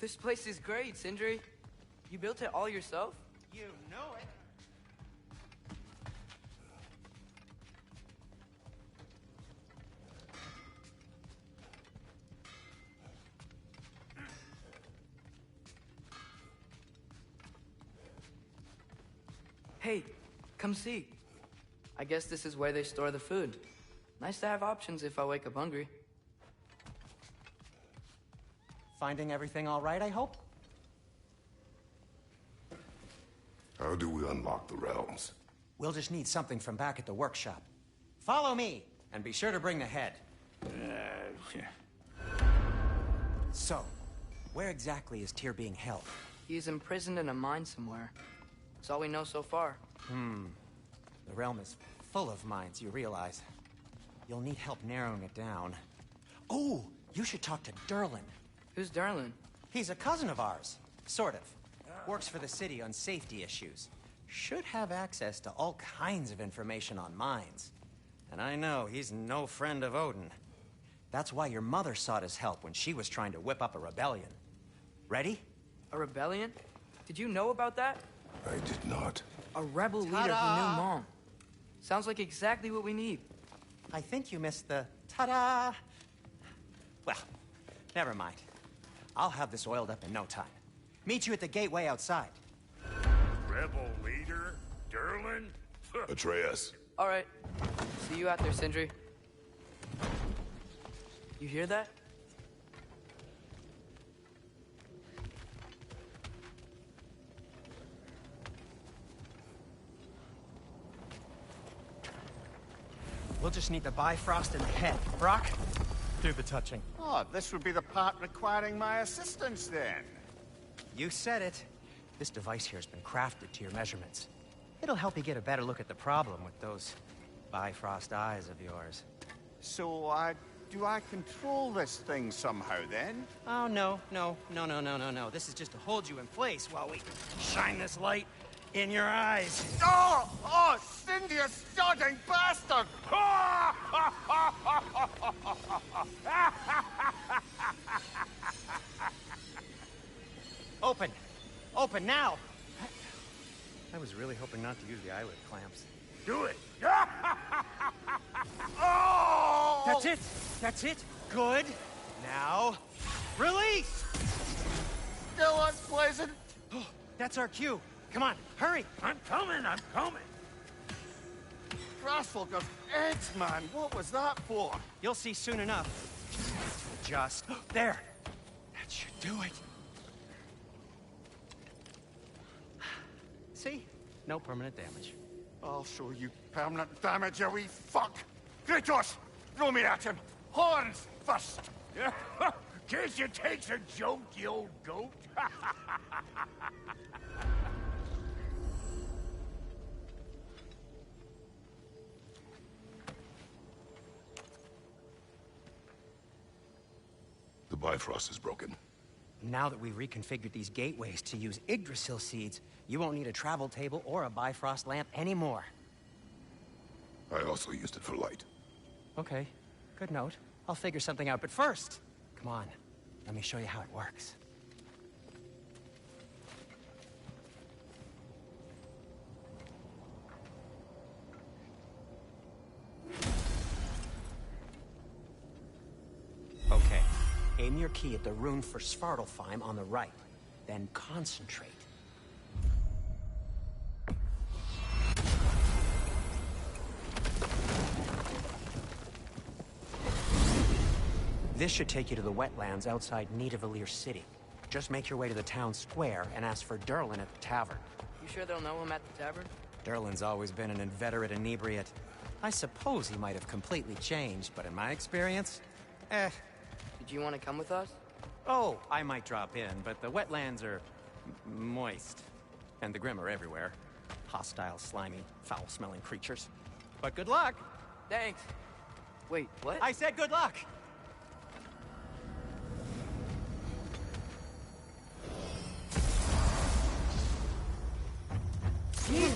This place is great, Sindri. You built it all yourself? You know it. Hey, come see. I guess this is where they store the food. Nice to have options if I wake up hungry. Finding everything all right, I hope? How do we unlock the realms? We'll just need something from back at the workshop. Follow me, and be sure to bring the head. So, where exactly is Tyr being held? He's imprisoned in a mine somewhere. That's all we know so far. The realm is full of mines, you realize. You'll need help narrowing it down. Oh, you should talk to Derlin. Who's Darlin? He's a cousin of ours. Sort of. Works for the city on safety issues. Should have access to all kinds of information on mines. And I know he's no friend of Odin. That's why your mother sought his help when she was trying to whip up a rebellion. Ready? A rebellion? Did you know about that? I did not. A rebel leader who knew Mom. Sounds like exactly what we need. I think you missed the ta-da. Well, never mind. I'll have this oiled up in no time. Meet you at the gateway outside. Rebel leader? Derlin? Atreus. All right. See you out there, Sindri. You hear that? We'll just need the Bifrost in the head. Brock, do the touching. Oh, this would be the part requiring my assistance then. You said it. This device here has been crafted to your measurements. It'll help you get a better look at the problem with those Bifrost eyes of yours. So, do I control this thing somehow then? Oh, no. This is just to hold you in place while we shine this light in your eyes. Oh, Cindy, you sodding bastard! Open! Open now! I was really hoping not to use the eyelid clamps. Do it! Oh! That's it! That's it! Good! Now, release! Still unpleasant. Oh, that's our cue. Come on, hurry! I'm coming! Grassfolk of eggs, man. What was that for? You'll see soon enough. Just there. That should do it. See? No permanent damage. I'll show you permanent damage, you wee fuck! Kratos! Throw me at him! Horns first! Guess you takes a joke, you old goat. The Bifrost is broken. Now that we've reconfigured these gateways to use Yggdrasil seeds, you won't need a travel table or a Bifrost lamp anymore. I also used it for light. Okay, good note. I'll figure something out, but first, come on, let me show you how it works. Okay, aim your key at the rune for Svartalfheim on the right, then concentrate. This should take you to the wetlands outside Nidavellir City. Just make your way to the town square and ask for Derlin at the tavern. You sure they'll know him at the tavern? Derlin's always been an inveterate inebriate. I suppose he might have completely changed, but in my experience, Did you want to come with us? Oh, I might drop in, but the wetlands are moist. And the Grim are everywhere. Hostile, slimy, foul-smelling creatures. But good luck! Thanks. Wait, what? I said good luck!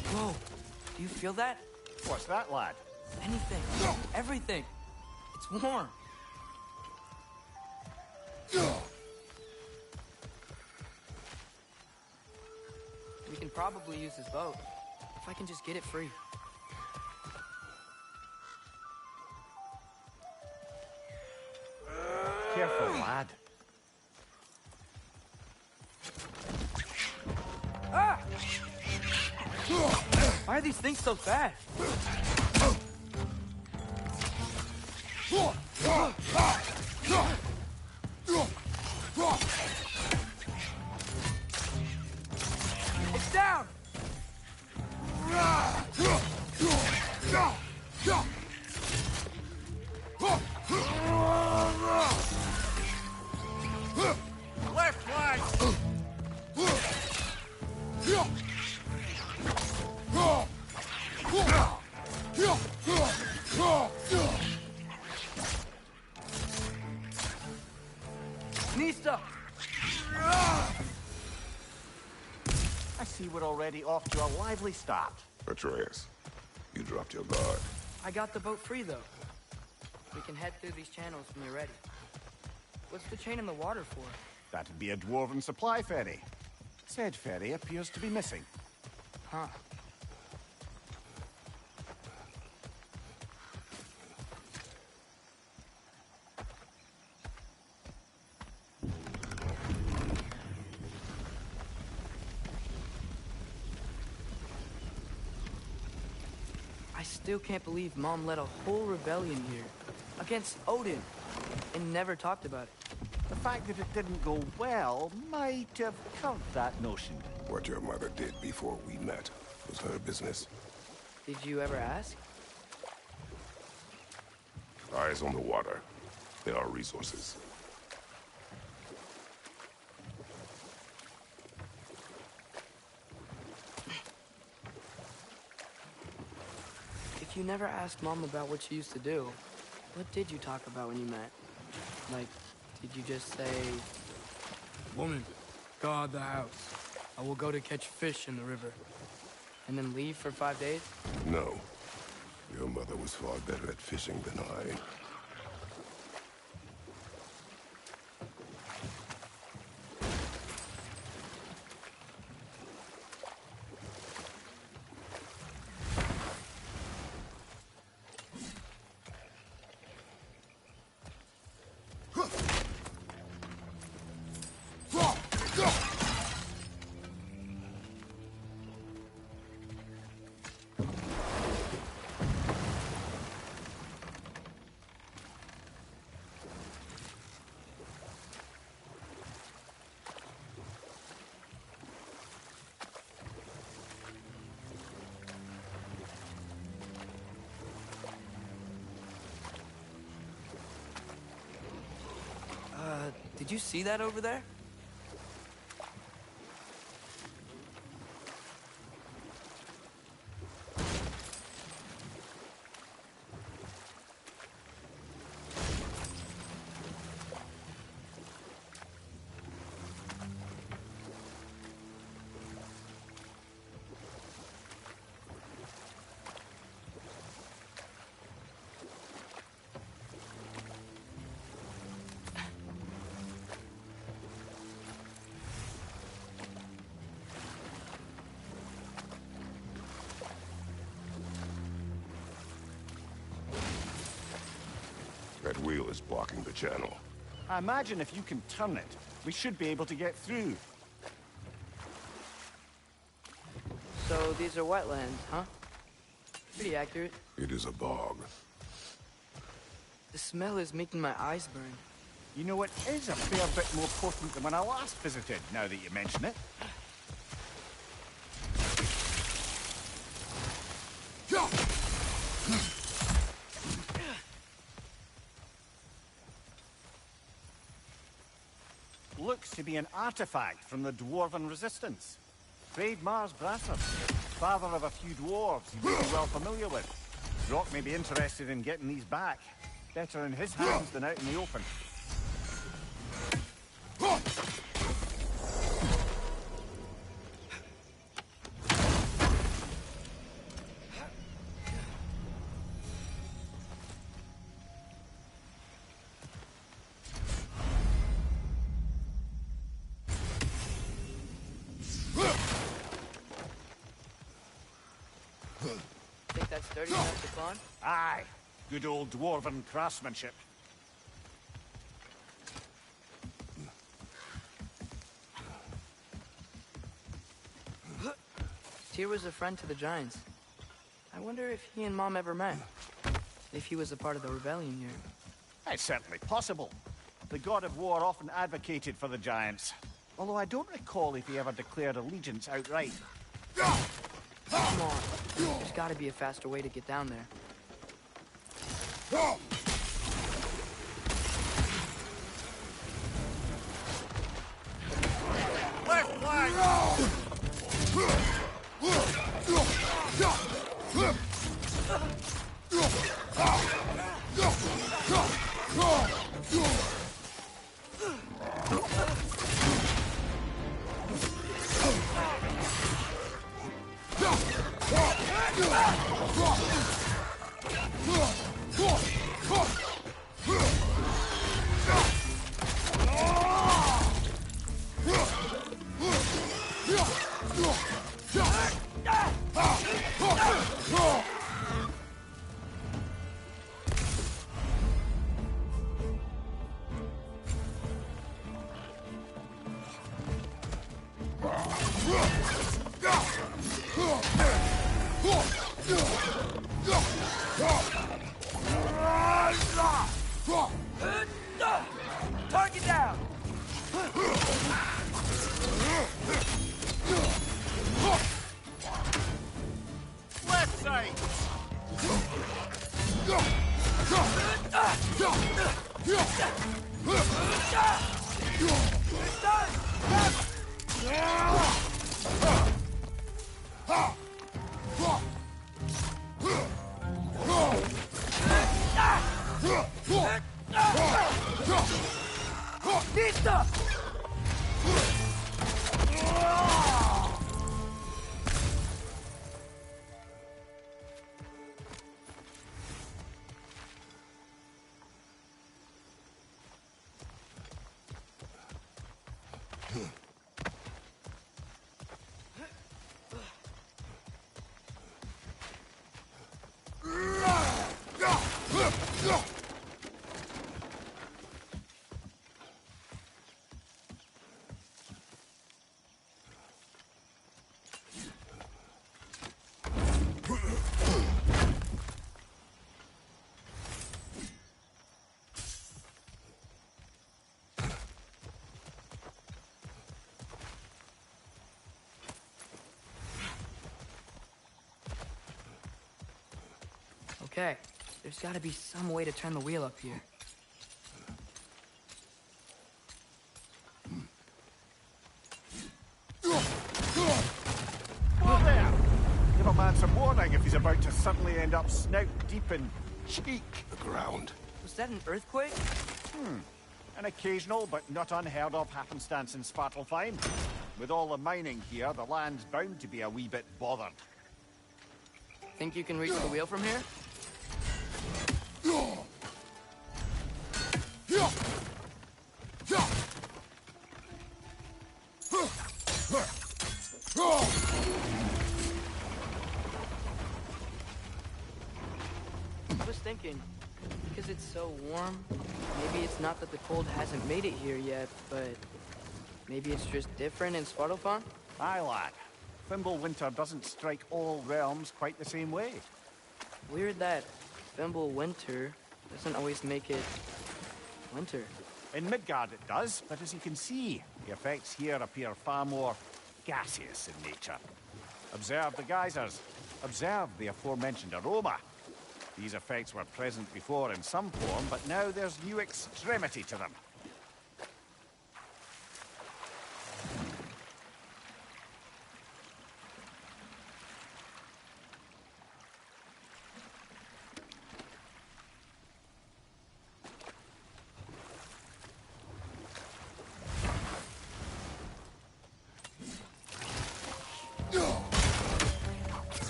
Whoa! Do you feel that? What's that, lad? Anything. Everything. It's warm. We can probably use his boat. If I can just get it free. Careful, lad. Ah! Why are these things so fast? It's down! Left flank! Nista! I see we're already off to a lively start. Atreus, you dropped your guard. I got the boat free, though. We can head through these channels when you're ready. What's the chain in the water for? That'd be a dwarven supply ferry. Said ferry appears to be missing. Huh. I still can't believe Mom led a whole rebellion here. Against Odin. And never talked about it. The fact that it didn't go well might have curbed that notion. What your mother did before we met was her business. Did you ever ask? Eyes on the water. There are resources. If you never asked Mom about what she used to do, what did you talk about when you met? Like, did you just say... Woman, guard the house. I will go to catch fish in the river. And then leave for 5 days? No. Your mother was far better at fishing than I. Did you see that over there? That wheel is blocking the channel. I imagine if you can turn it, we should be able to get through. So these are wetlands, huh? Pretty accurate. It is a bog. The smell is making my eyes burn. You know, it is a fair bit more potent than when I last visited, now that you mention it. Looks to be an artifact from the Dwarven Resistance. Trade Mars Brasser, father of a few dwarves you would be well familiar with. Rock may be interested in getting these back. Better in his hands than out in the open. that sturdy enough to climb? Aye. Good old dwarven craftsmanship. Tyr was a friend to the Giants. I wonder if he and Mom ever met. If he was a part of the rebellion here. It's certainly possible. The god of war often advocated for the Giants. Although I don't recall if he ever declared allegiance outright. Come on. There's gotta be a faster way to get down there. Left flank! Target down! Left side! It's done! Pizza! Okay, there's gotta be some way to turn the wheel up here. Whoa there! Give a man some warning if he's about to suddenly end up snout deep in cheek. The ground. Was that an earthquake? An occasional but not unheard of happenstance in Svartalfheim. With all the mining here, the land's bound to be a wee bit bothered. Think you can reach the wheel from here? I was thinking, because it's so warm, maybe it's not that the cold hasn't made it here yet, but maybe it's just different in Svartalfheim? Aye, lad. Winter doesn't strike all realms quite the same way. Weird that Winter doesn't always make it winter. In Midgard it does, but as you can see, the effects here appear far more gaseous in nature. Observe the geysers. Observe the aforementioned aroma. These effects were present before in some form, but now there's new extremity to them.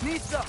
Need some!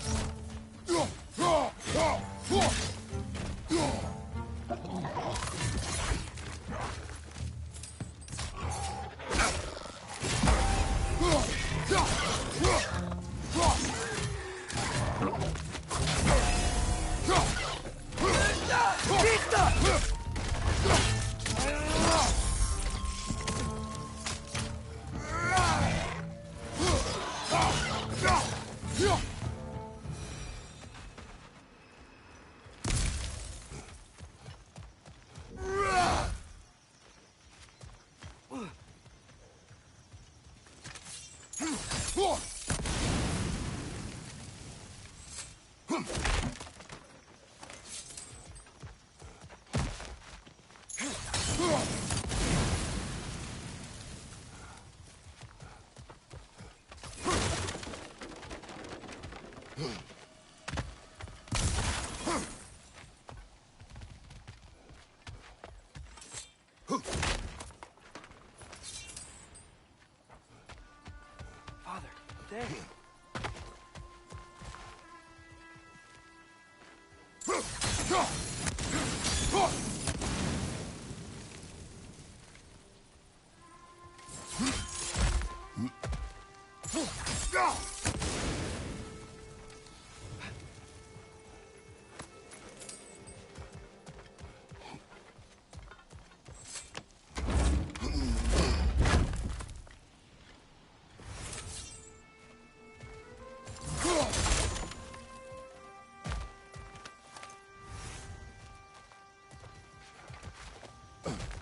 Father, there.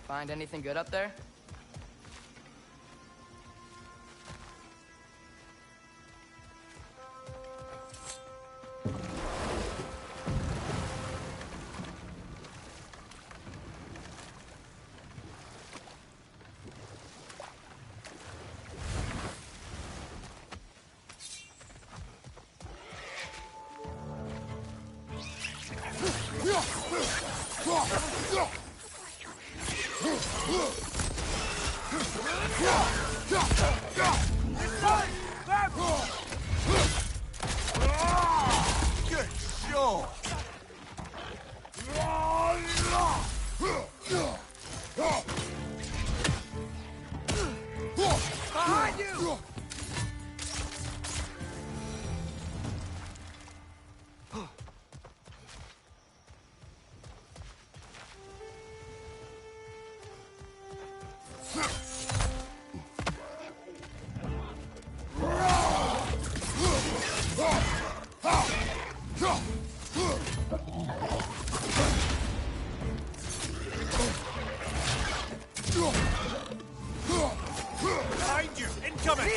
Find anything good up there? Good show! Behind you! Behind you! Incoming!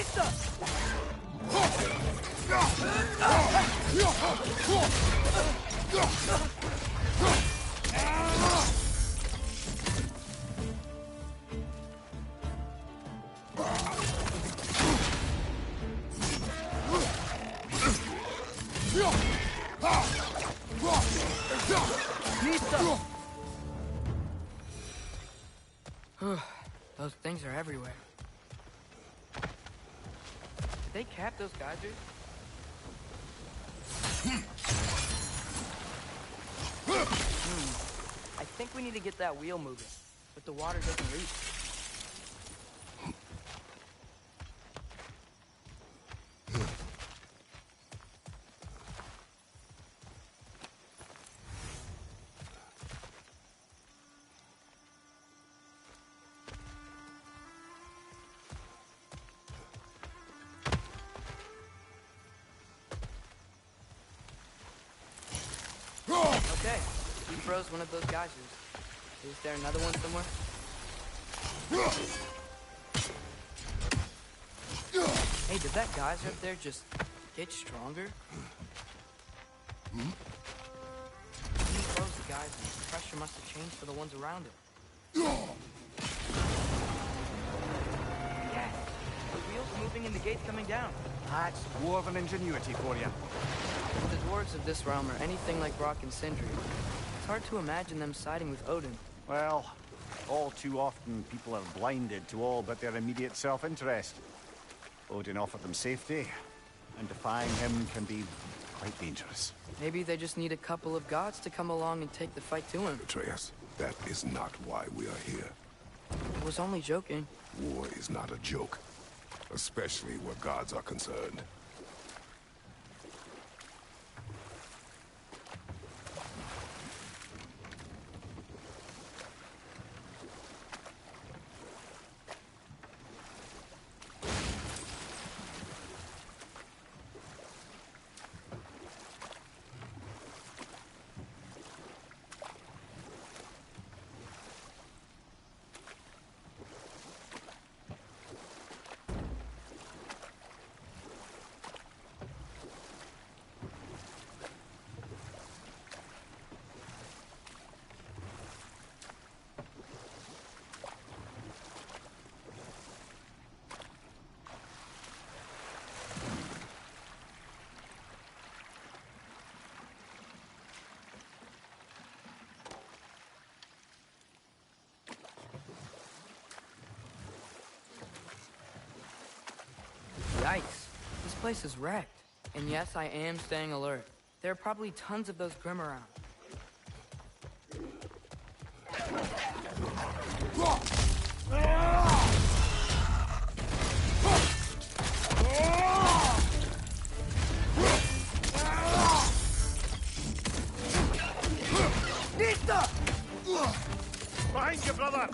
Those things are everywhere. Did they cap those geysers? I think we need to get that wheel moving, but the water doesn't reach. Okay, we froze one of those geysers. Is there another one somewhere? Hey, did that geyser up there just get stronger? When he froze the geyser, the pressure must have changed for the ones around it. Yes! The wheel's moving and the gate's coming down. That's dwarven ingenuity for you. If the dwarves of this realm are anything like Brock and Sindri, it's hard to imagine them siding with Odin. Well, all too often people are blinded to all but their immediate self-interest. Odin offered them safety, and defying him can be quite dangerous. Maybe they just need a couple of gods to come along and take the fight to him. Atreus, that is not why we are here. I was only joking. War is not a joke, especially where gods are concerned. place is wrecked. And yes, I am staying alert. There are probably tons of those Grim around. Behind you, brother!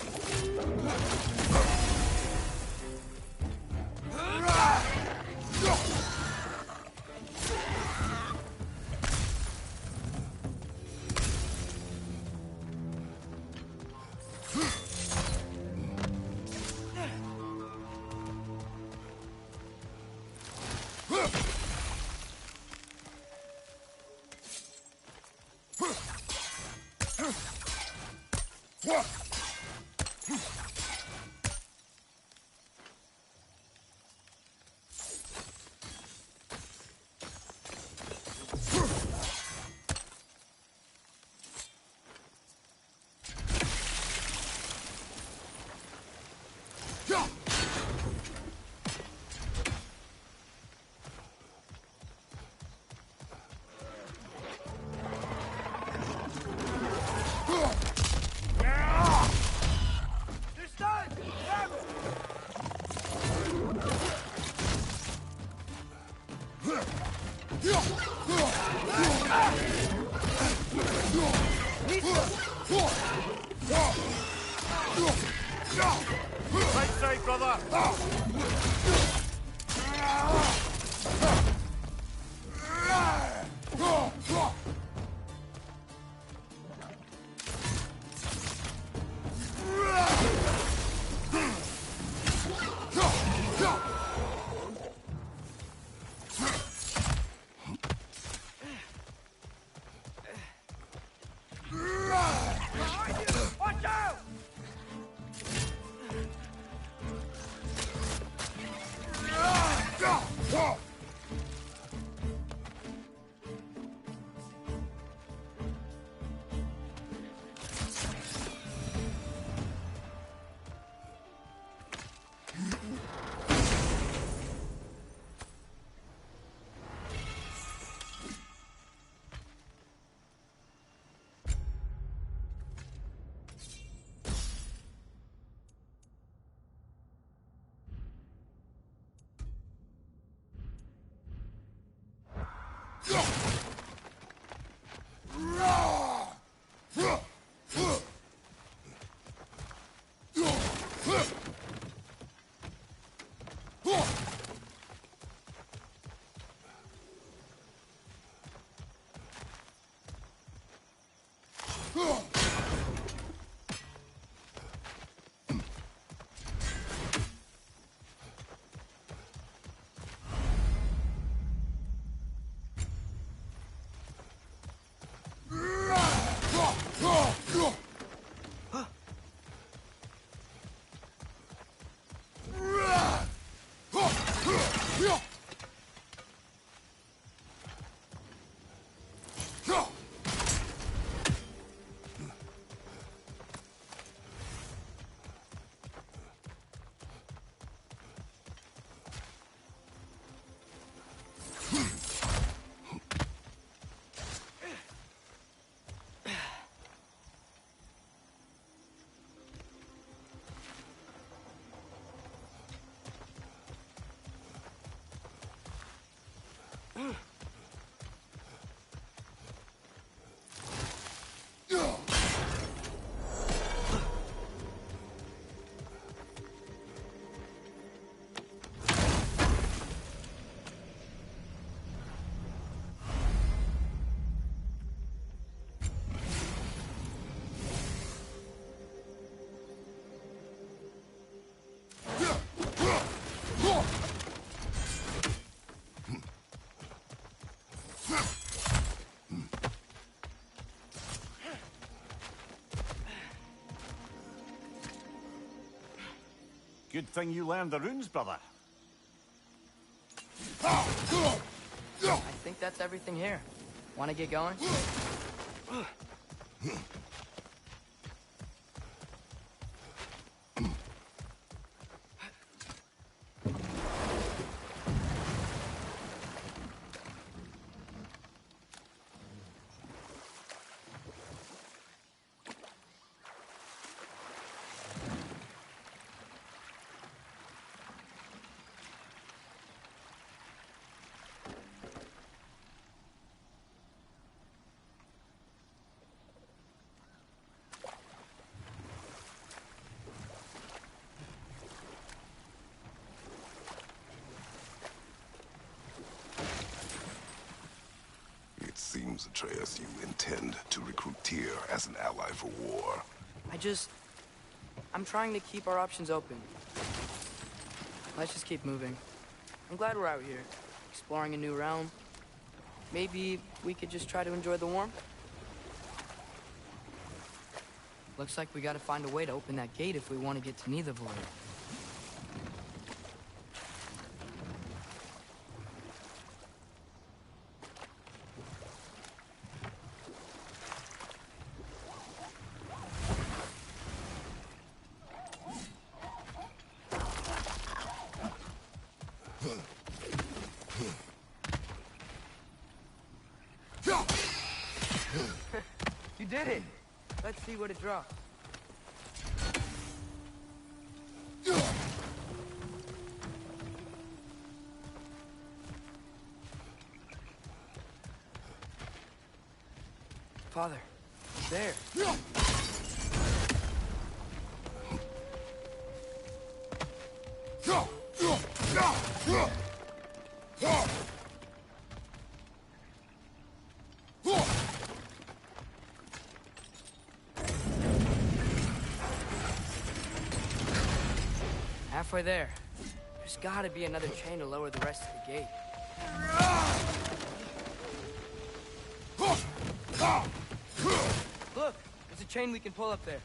Right side, brother! Watch out! Good thing you learned the runes, brother. I think that's everything here. Want to get going? suppose, Atreus, you intend to recruit Tyr as an ally for war? I'm trying to keep our options open. Let's just keep moving. I'm glad we're out here, exploring a new realm. Maybe we could just try to enjoy the warmth? Looks like we gotta find a way to open that gate if we want to get to Neithervoid. You did it! Let's see what it drops. Father, there. Halfway there. There's gotta be another chain to lower the rest of the gate. Look, there's a chain we can pull up there.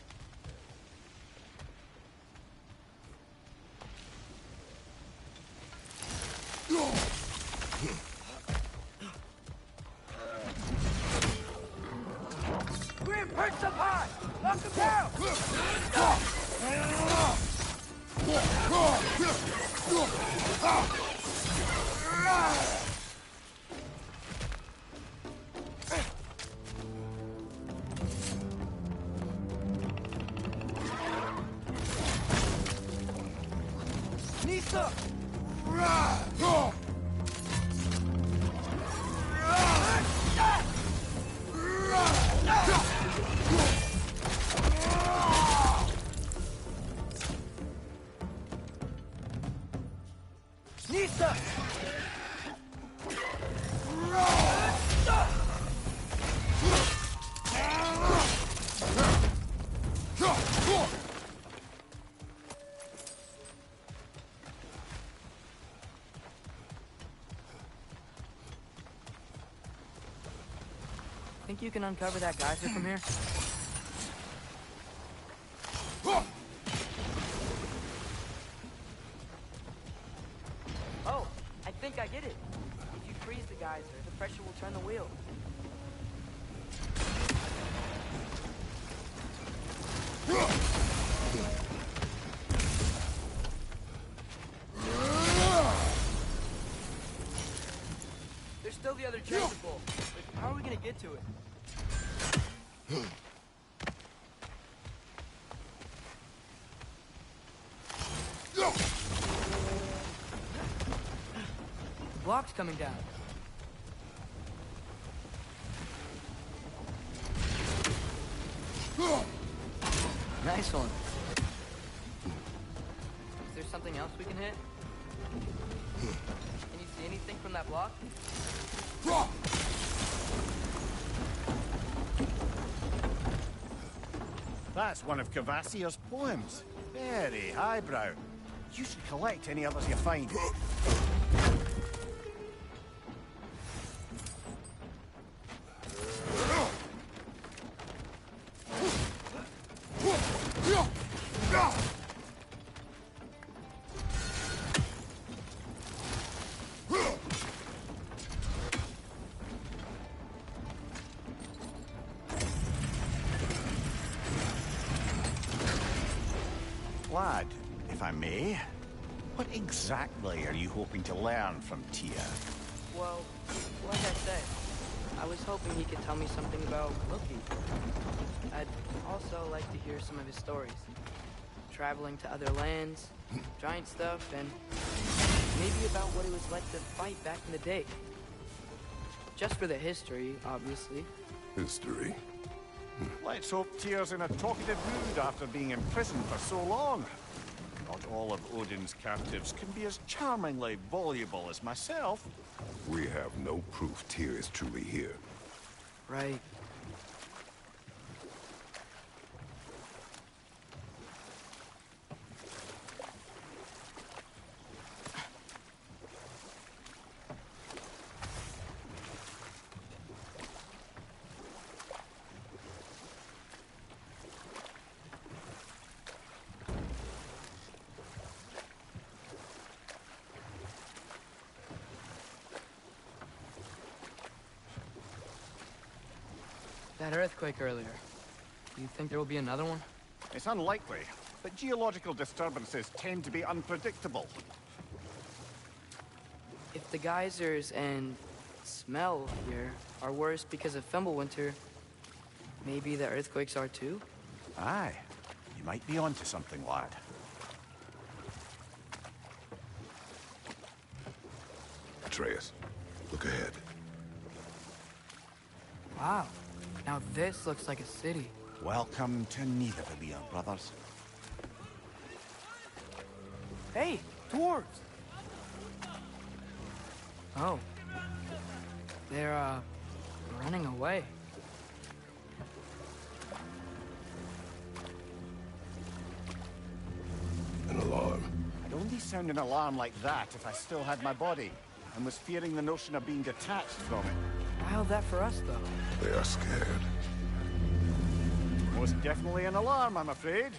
We're perched up high! Knock him down! Nisa! Nisa! Think you can uncover that geyser from here? Oh, I think I get it. If you freeze the geyser, the pressure will turn the wheel. There's still the other chain to pull. But how are we gonna get to it? The block's coming down. Nice one. Is there something else we can hit? Can you see anything from that block? That's one of Cavassier's poems. Very highbrow. You should collect any others you find. Lad, if I may, what exactly are you hoping to learn from Tyr? Well, like I said, I was hoping he could tell me something about Loki. I'd also like to hear some of his stories. Traveling to other lands, giant stuff, and maybe about what it was like to fight back in the day. Just for the history, obviously. History? Let's hope Tyr's in a talkative mood after being imprisoned for so long. Not all of Odin's captives can be as charmingly voluble as myself. We have no proof Tyr is truly here. Right. That earthquake earlier. Do you think there will be another one? It's unlikely, but geological disturbances tend to be unpredictable. If the geysers and smell here are worse because of Fimbulwinter, maybe the earthquakes are too? Aye. You might be onto something, lad. Atreus, look ahead. Wow. Now this looks like a city. Welcome to Nidavellir, brothers. Hey, dwarves! Oh. They're, running away. An alarm. I'd only sound an alarm like that if I still had my body, and was fearing the notion of being detached from it. Wild that for us, though. They are scared. Most definitely an alarm, I'm afraid.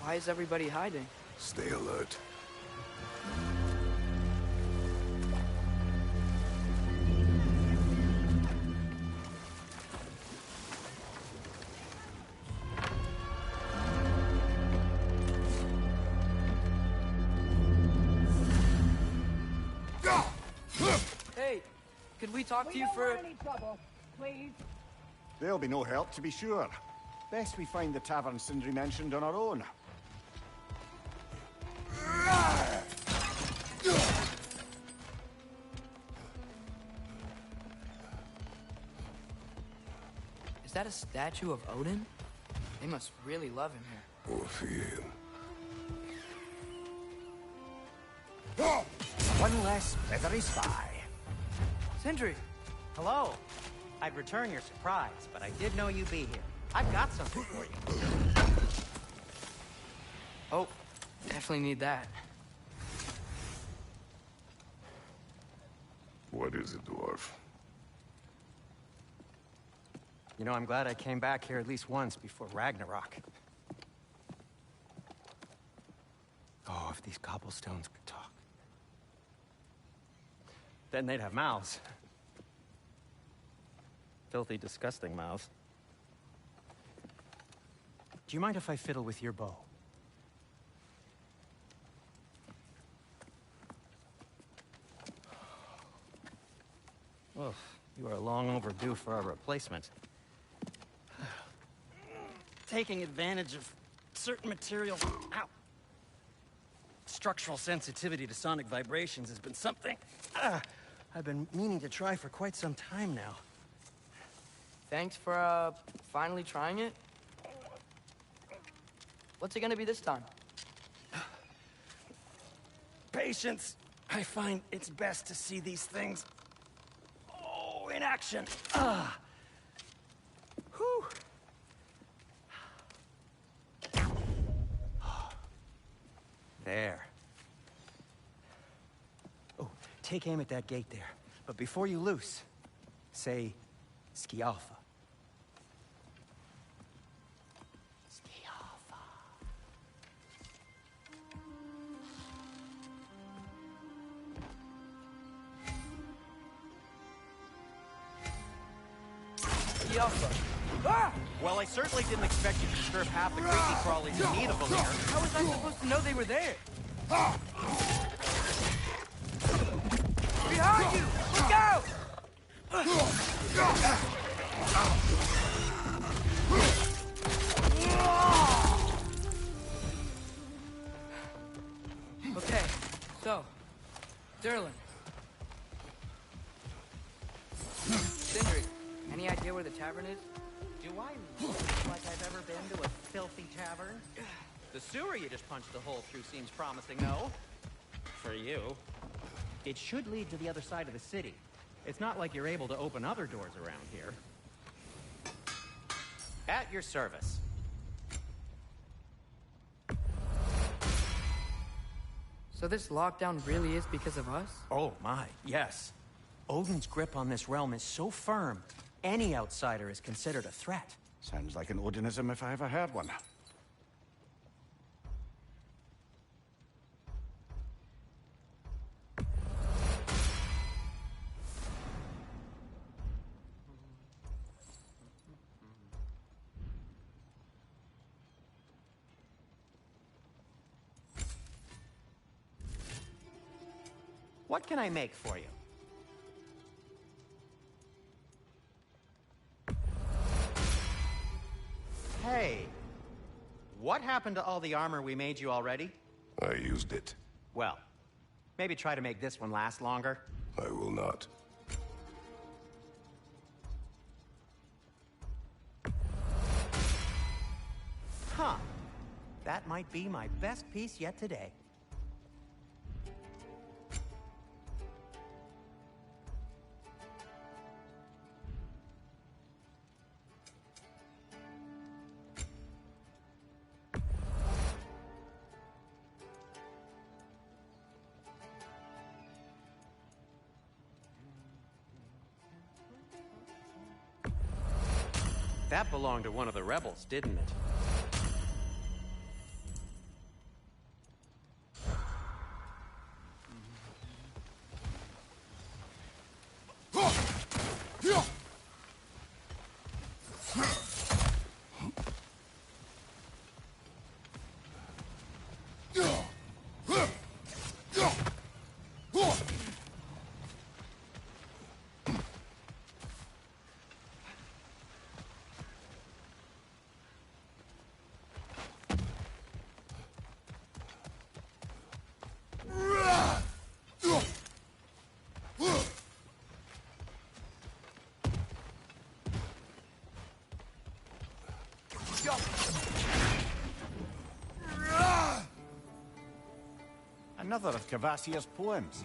Why is everybody hiding? Stay alert. Hey, could we talk to you for... We don't want any trouble, please. There'll be no help, to be sure. Best we find the tavern Sindri mentioned on our own. Is that a statue of Odin? They must really love him here. Or fear. One less feathery spy. Sindri! Hello. I'd return your surprise, but I did know you'd be here. I've got something for you. Oh, definitely need that. What is it, dwarf? You know, I'm glad I came back here at least once before Ragnarok. Oh, if these cobblestones could talk. Then they'd have mouths. Filthy, disgusting mouths. Do you mind if I fiddle with your bow? Oh, you are long overdue for a replacement. Taking advantage of certain materials. Ow! Structural sensitivity to sonic vibrations has been something I've been meaning to try for quite some time now. Thanks for, finally trying it. What's it gonna be this time? Patience. I find it's best to see these things, in action. Whew. There. Oh, take aim at that gate there. But before you loose, say, Skialfa. Skialfa. Yalfa. Ah! Well, I certainly didn't expect you to disturb half the creepy crawlies in need of them here. How was I supposed to know they were there? Behind you! Look out! Okay, so, Derlin. Sindri, any idea where the tavern is? Do I look like I've ever been to a filthy tavern? The sewer you just punched the hole through seems promising, though. For you. It should lead to the other side of the city. It's not like you're able to open other doors around here. At your service. So this lockdown really is because of us? Oh my, yes. Odin's grip on this realm is so firm, any outsider is considered a threat. Sounds like an Odinism if I ever heard one. What can I make for you? Hey, what happened to all the armor we made you already? I used it. Well, maybe try to make this one last longer. I will not. Huh. That might be my best piece yet today. That belonged to one of the rebels, didn't it? Another of Cavassier's poems.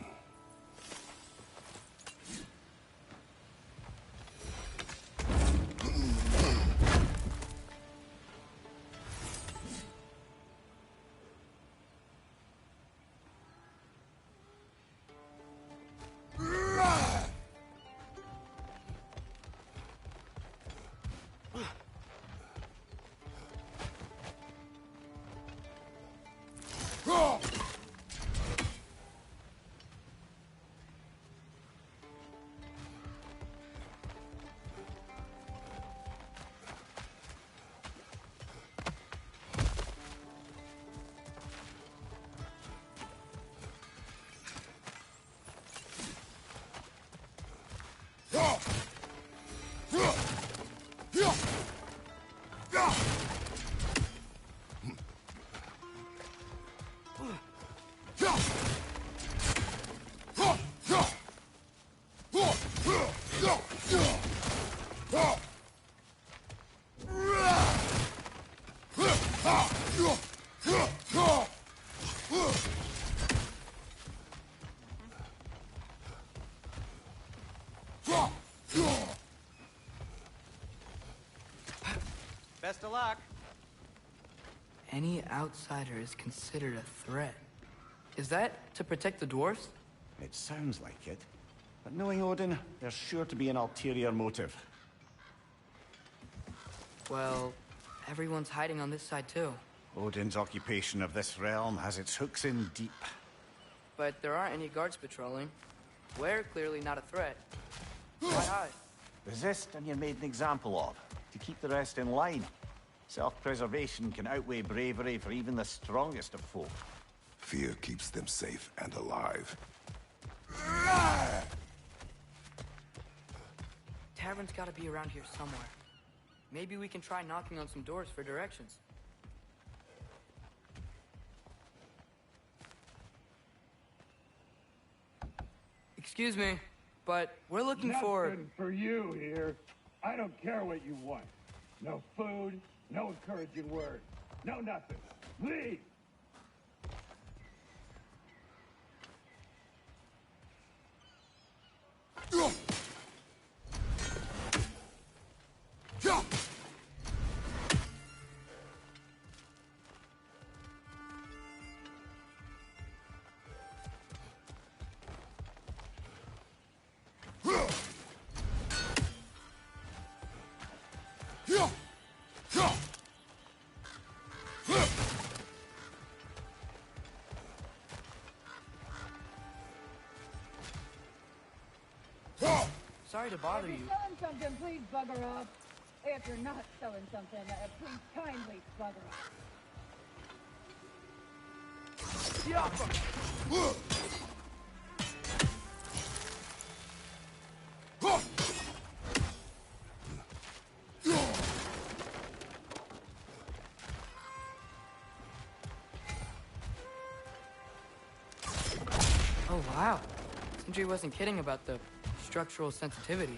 Best of luck. Any outsider is considered a threat. Is that to protect the dwarfs? It sounds like it. But knowing Odin, there's sure to be an ulterior motive. Well, everyone's hiding on this side too. Odin's occupation of this realm has its hooks in deep. But there aren't any guards patrolling. We're clearly not a threat. Why hide? Resist and you're made an example of, to keep the rest in line. Self-preservation can outweigh bravery for even the strongest of folk. Fear keeps them safe and alive. Tavern's gotta be around here somewhere. Maybe we can try knocking on some doors for directions. Excuse me, but we're looking for... Nothing for you here. I don't care what you want. No food, no encouraging words, no nothing. Leave! Sorry to bother If you. you're selling something, please bugger off. If you're not selling something, please kindly bugger off. Oh, wow. Sindri wasn't kidding about the structural sensitivity.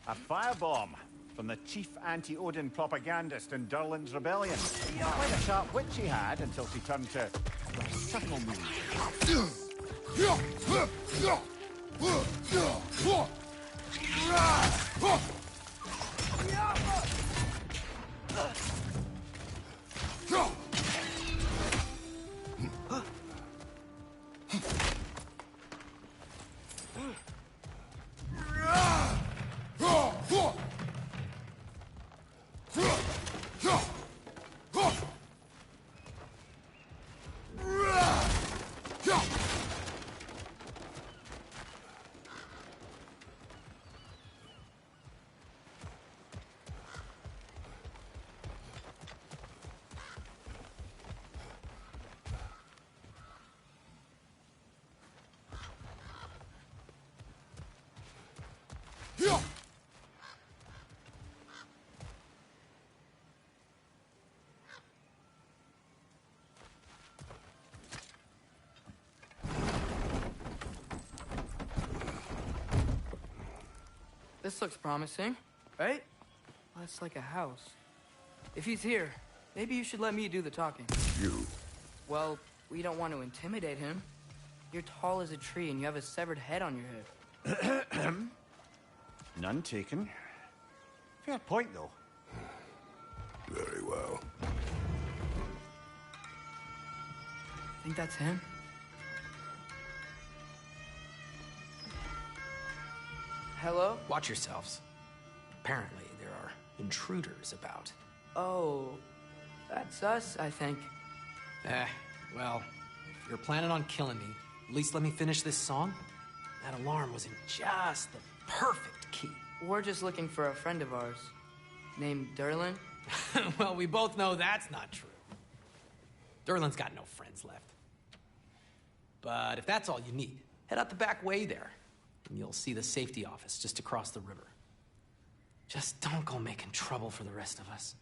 A firebomb from the chief anti-Odin propagandist in Durlin's rebellion. Quite a sharp wit she had until she turned to subtle moves. This looks promising, right? Well, it's like a house. If he's here, maybe you should let me do the talking. You. Well, we don't want to intimidate him. You're tall as a tree and you have a severed head on your head. None taken. Fair point, though. Very well. Think that's him? Hello? Watch yourselves. Apparently, there are intruders about. Oh, that's us, I think. Well, if you're planning on killing me, at least let me finish this song. That alarm was in just the perfect key. We're just looking for a friend of ours, named Durlin. Well, we both know that's not true. Durlin's got no friends left. But if that's all you need, head out the back way there, and you'll see the safety office just across the river. Just don't go making trouble for the rest of us.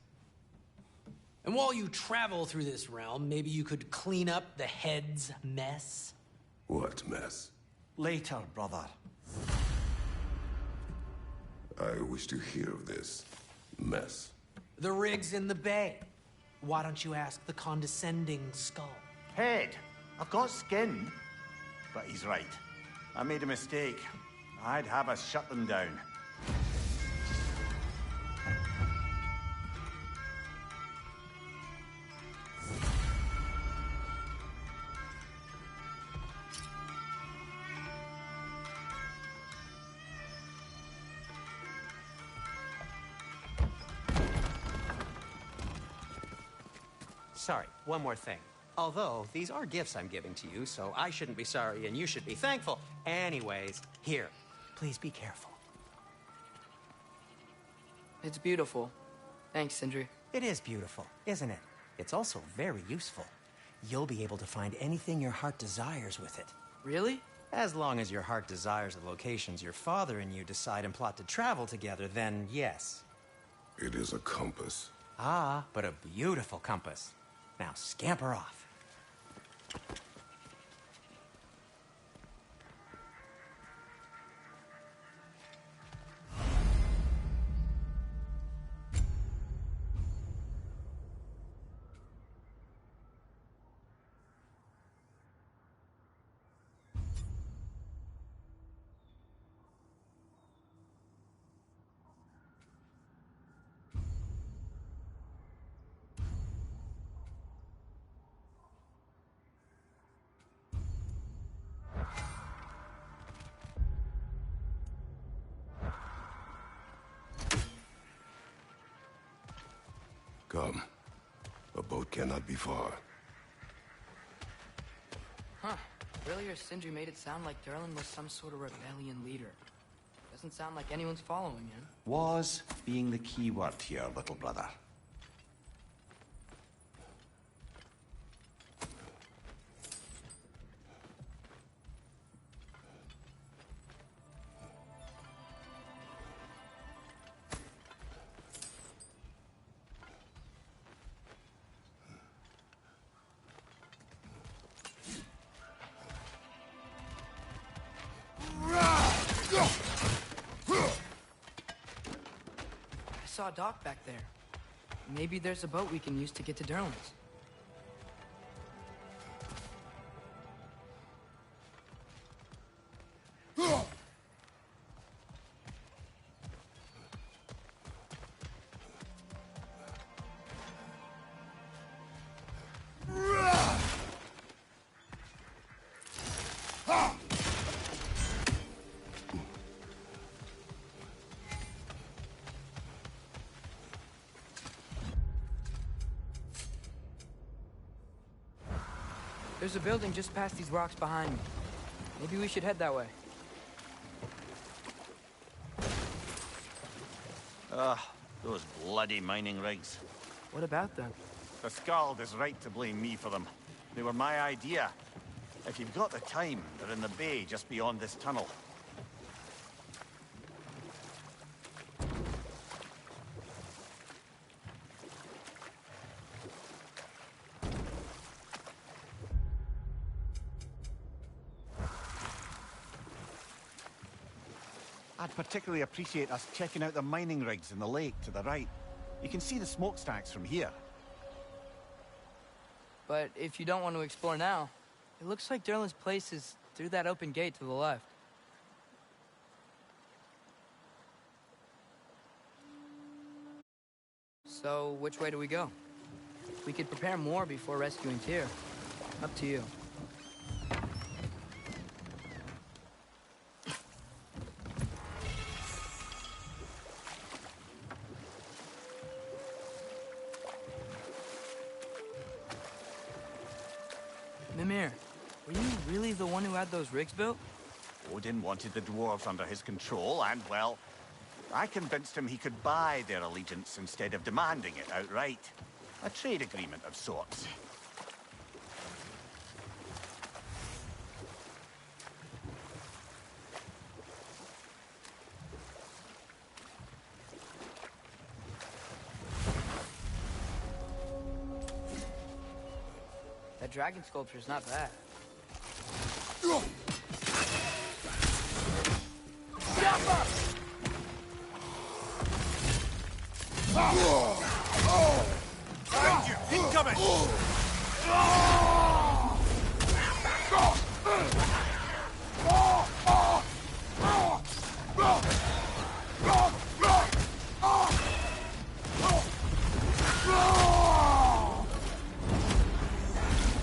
And while you travel through this realm, maybe you could clean up the head's mess? What mess? Later, brother. I wish to hear of this mess. The rigs in the bay. Why don't you ask the condescending skull? Head, I've got skin. But he's right. I made a mistake. I'd have us shut them down. Sorry, one more thing. Although, these are gifts I'm giving to you, so I shouldn't be sorry and you should be thankful. Anyways, here, please be careful. It's beautiful. Thanks, Sindri. It is beautiful, isn't it? It's also very useful. You'll be able to find anything your heart desires with it. Really? As long as your heart desires the locations your father and you decide and plot to travel together, then yes. It is a compass. Ah, but a beautiful compass. Now scamper off. Come. A boat cannot be far. Huh. Earlier, Sindri made it sound like Durlin was some sort of rebellion leader. Doesn't sound like anyone's following him. Was being the key word here, little brother. I saw a dock back there. Maybe there's a boat we can use to get to Durlin's. There's a building just past these rocks behind me. Maybe we should head that way. Those bloody mining rigs. What about them? The Skald is right to blame me for them. They were my idea. If you've got the time, they're in the bay just beyond this tunnel. I'd particularly appreciate us checking out the mining rigs in the lake to the right. You can see the smokestacks from here. But if you don't want to explore now, it looks like Durlin's place is through that open gate to the left. So, which way do we go? We could prepare more before rescuing Tyr. Up to you. Mimir, were you really the one who had those rigs built? Odin wanted the dwarves under his control, and, well, I convinced him he could buy their allegiance instead of demanding it outright. A trade agreement of sorts. dragon sculpture's not bad. Behind you! Incoming!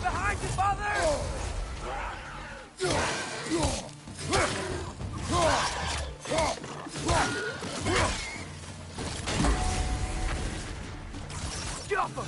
Behind you, father! Get off him!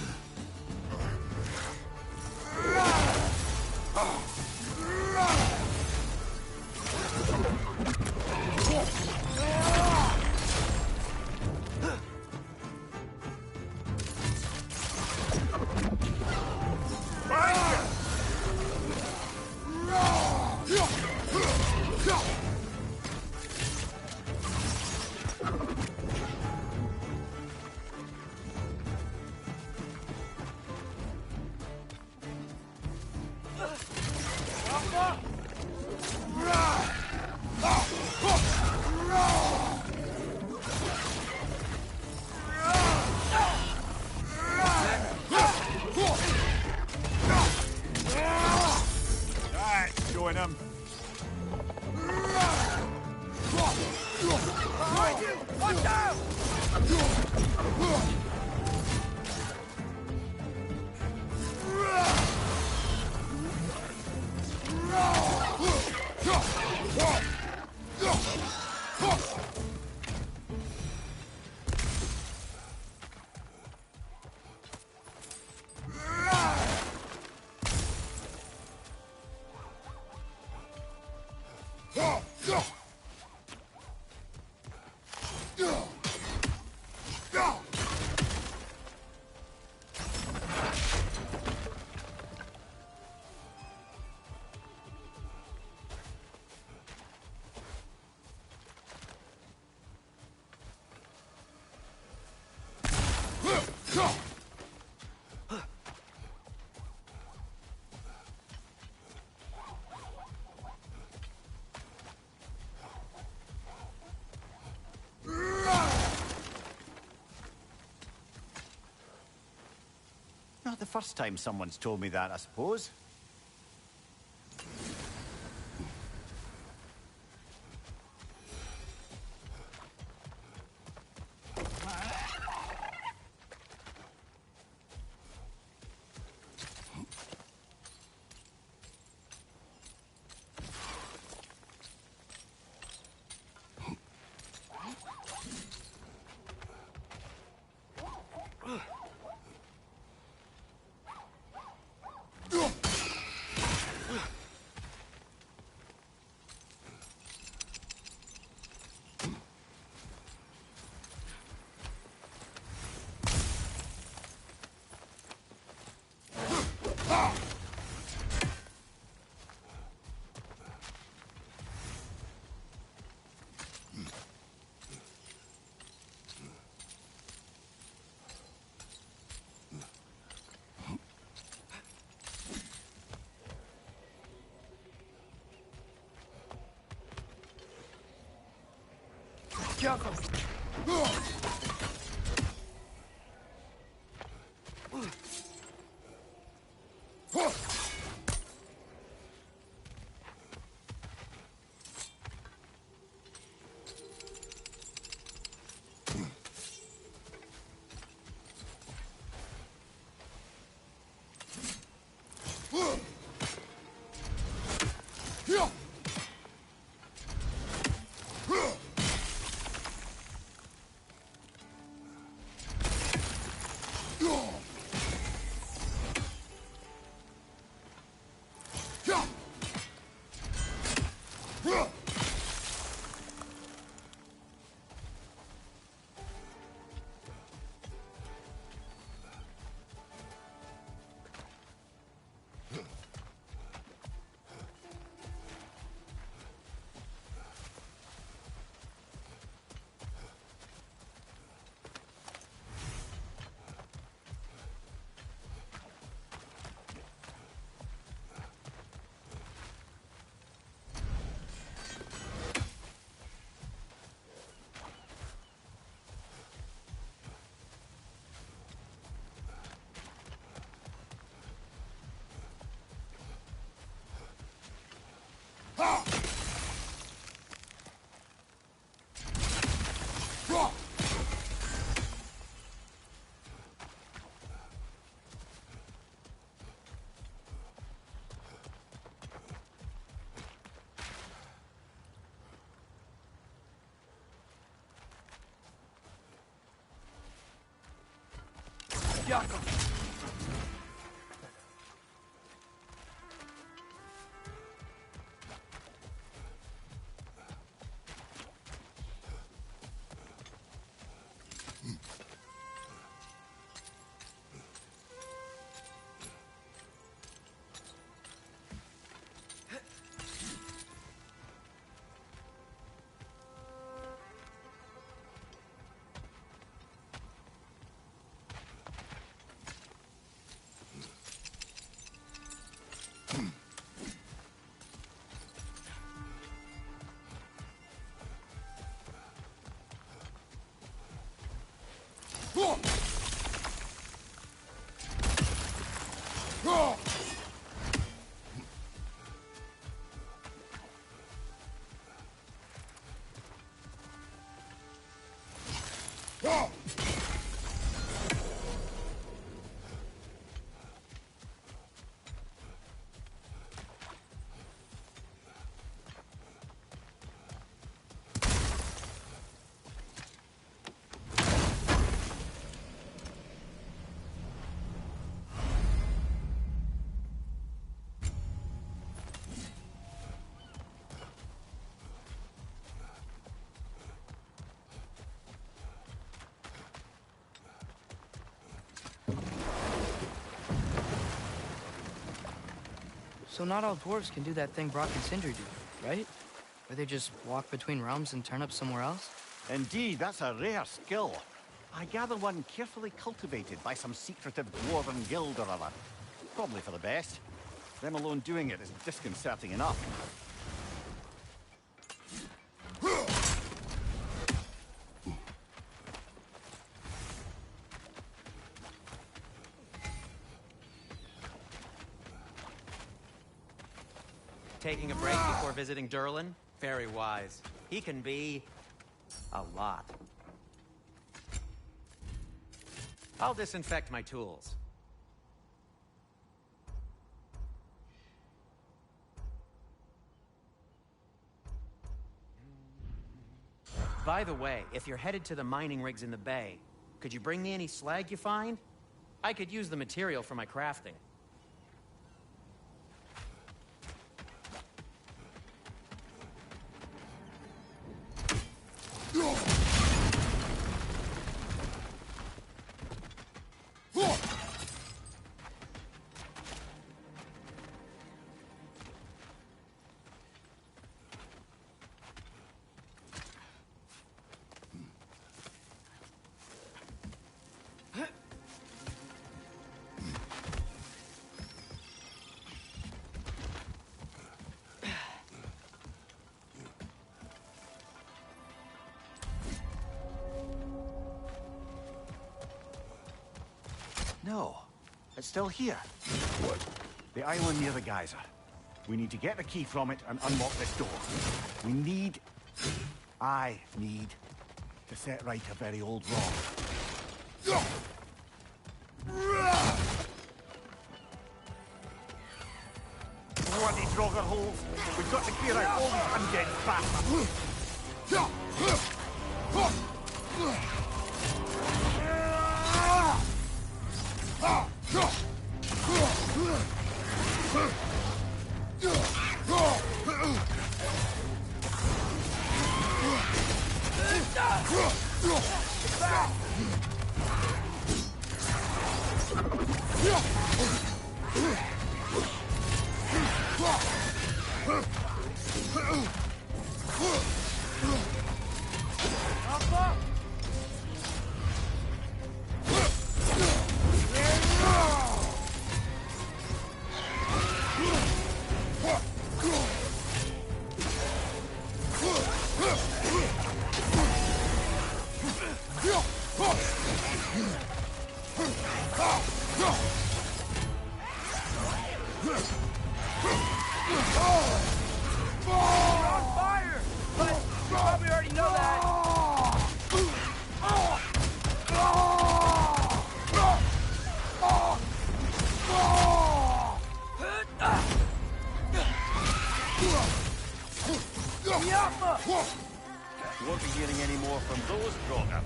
Showing him. Behind you! Watch out! Not the first time someone's told me that, I suppose. Careful! Jakob! So not all dwarves can do that thing Brock and Sindri do, right? Where they just walk between realms and turn up somewhere else? Indeed, that's a rare skill. I gather one carefully cultivated by some secretive dwarven guild or other. Probably for the best. Them alone doing it is disconcerting enough. Taking a break before visiting Durlin? Very wise. He can be... a lot. I'll disinfect my tools. By the way, if you're headed to the mining rigs in the bay, could you bring me any slag you find? I could use the material for my crafting. No, it's still here. What? The island near the geyser. We need to get the key from it and unlock this door. I need to set right a very old wrong. Bloody Draugr holes! We've got to clear out all these undead bastards! You're on fire! But you probably already know that. Won't be hearing any more from those Draugr.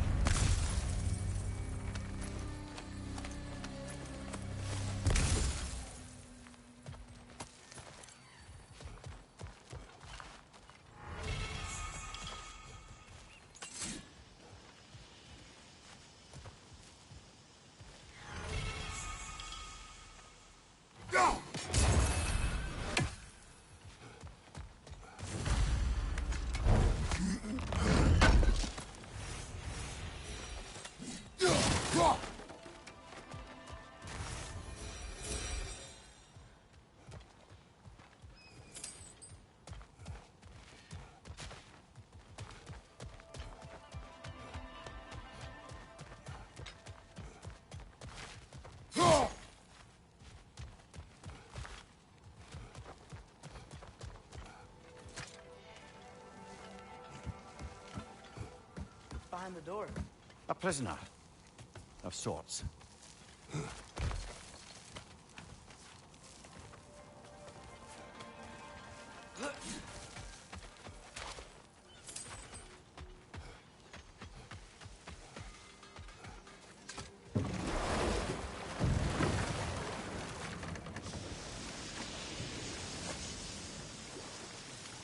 Behind the door. A prisoner. Of sorts.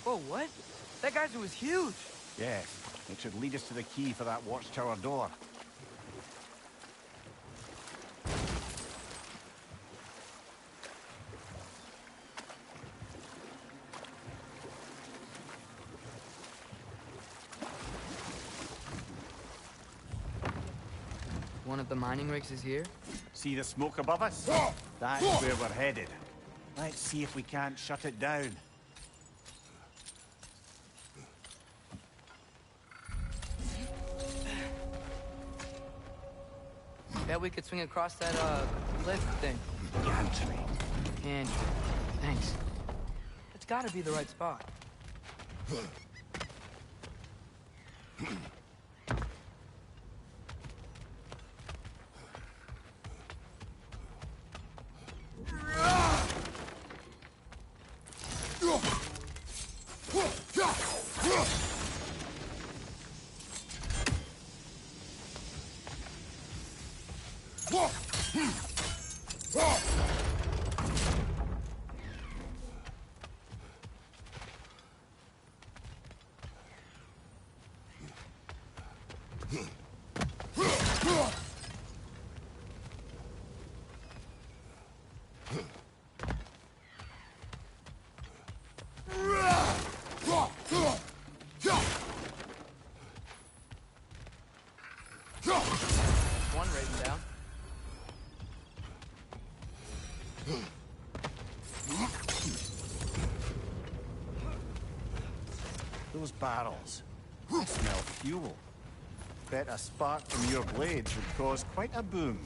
Whoa, what? That geyser was huge. Yes, it should lead us to the key for that watchtower door. One of the mining rigs is here? See the smoke above us? That's where we're headed. Let's see if we can't shut it down. Bet we could swing across that, lift thing. Gantry. Gantry. Thanks. It's gotta be the right spot. One rating down. Those barrels. I smell fuel. Bet a spark from your blades would cause quite a boom.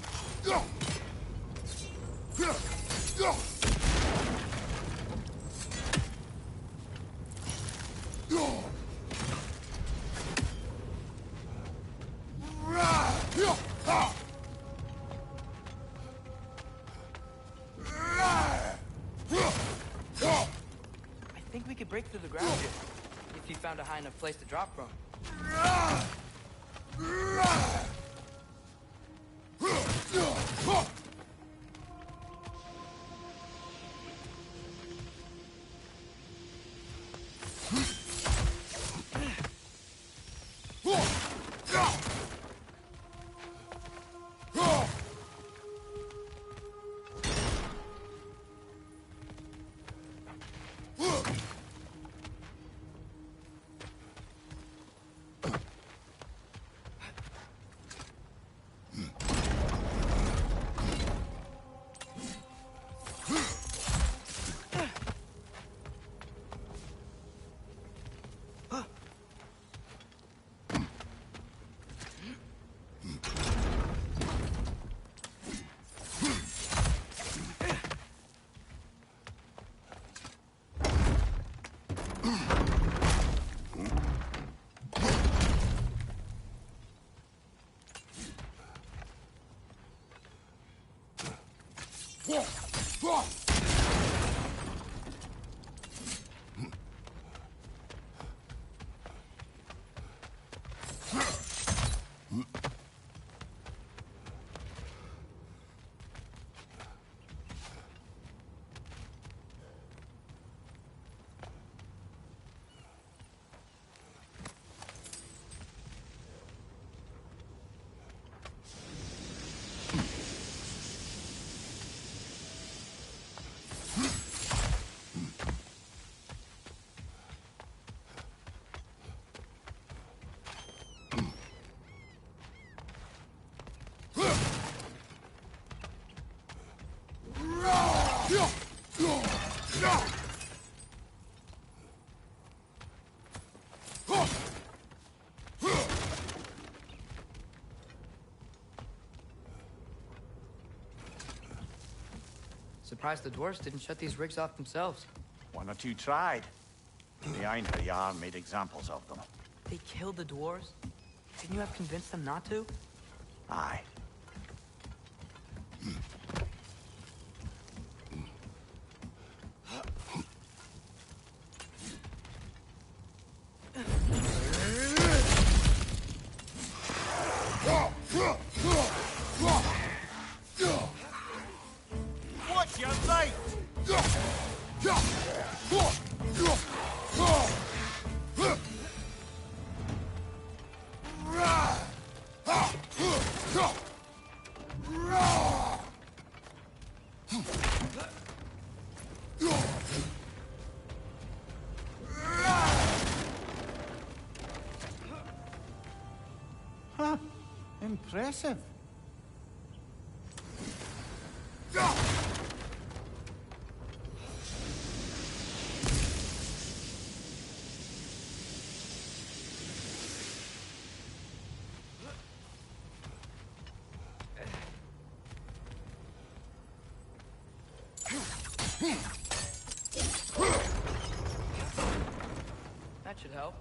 I think we could break through the ground here. If you found a high enough place to drop from. Surprised the dwarves didn't shut these rigs off themselves. One or two tried. The Einherjar made examples of them. They killed the dwarves? Couldn't you have convinced them not to? Aye. Watch your right! Huh. Impressive. That should help.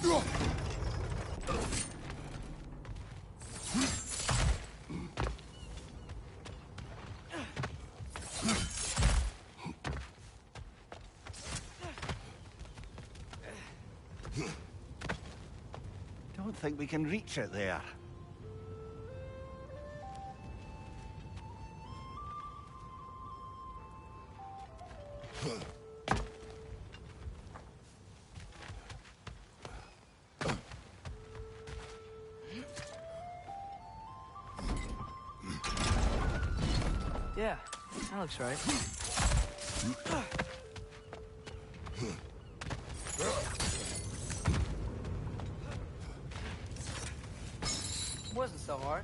Don't think we can reach it there. Yeah, that looks right. Wasn't so hard.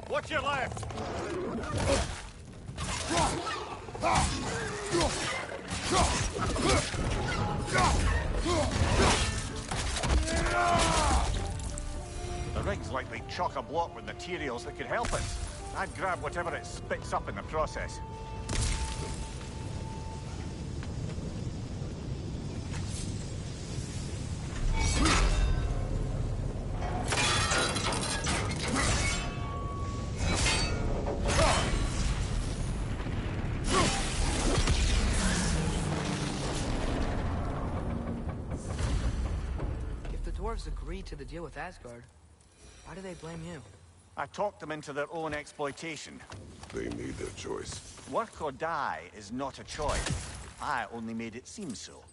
Watch your left! The rig's likely chock-a-block with materials that could help us. I'd grab whatever it spits up in the process. Dwarves agreed to the deal with Asgard. Why do they blame you? I talked them into their own exploitation. They made their choice. Work or die is not a choice. I only made it seem so.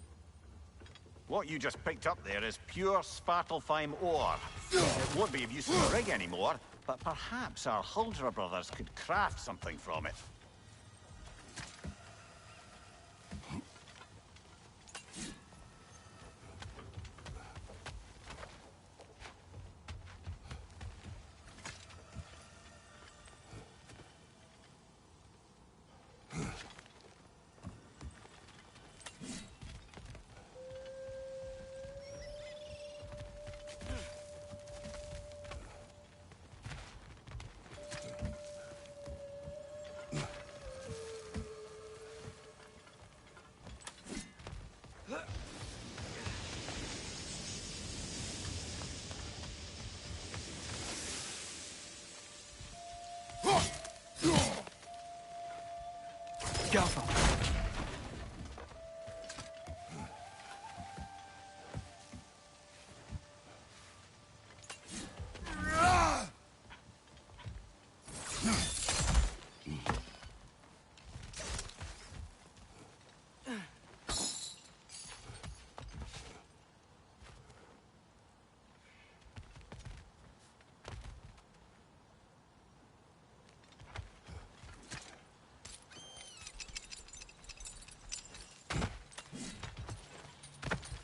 What you just picked up there is pure Svartalfheim ore. It won't be of use in the rig anymore, but perhaps our Huldra brothers could craft something from it. Careful.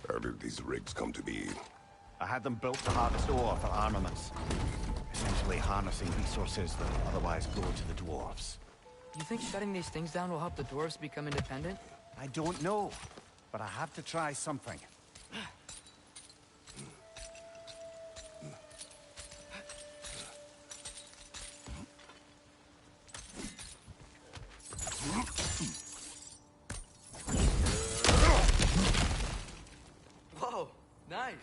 How did these rigs come to be? I had them built to harvest ore for armaments. Essentially harnessing resources that would otherwise go to the dwarves. You think shutting these things down will help the dwarves become independent? I don't know, but I have to try something. Whoa, nice.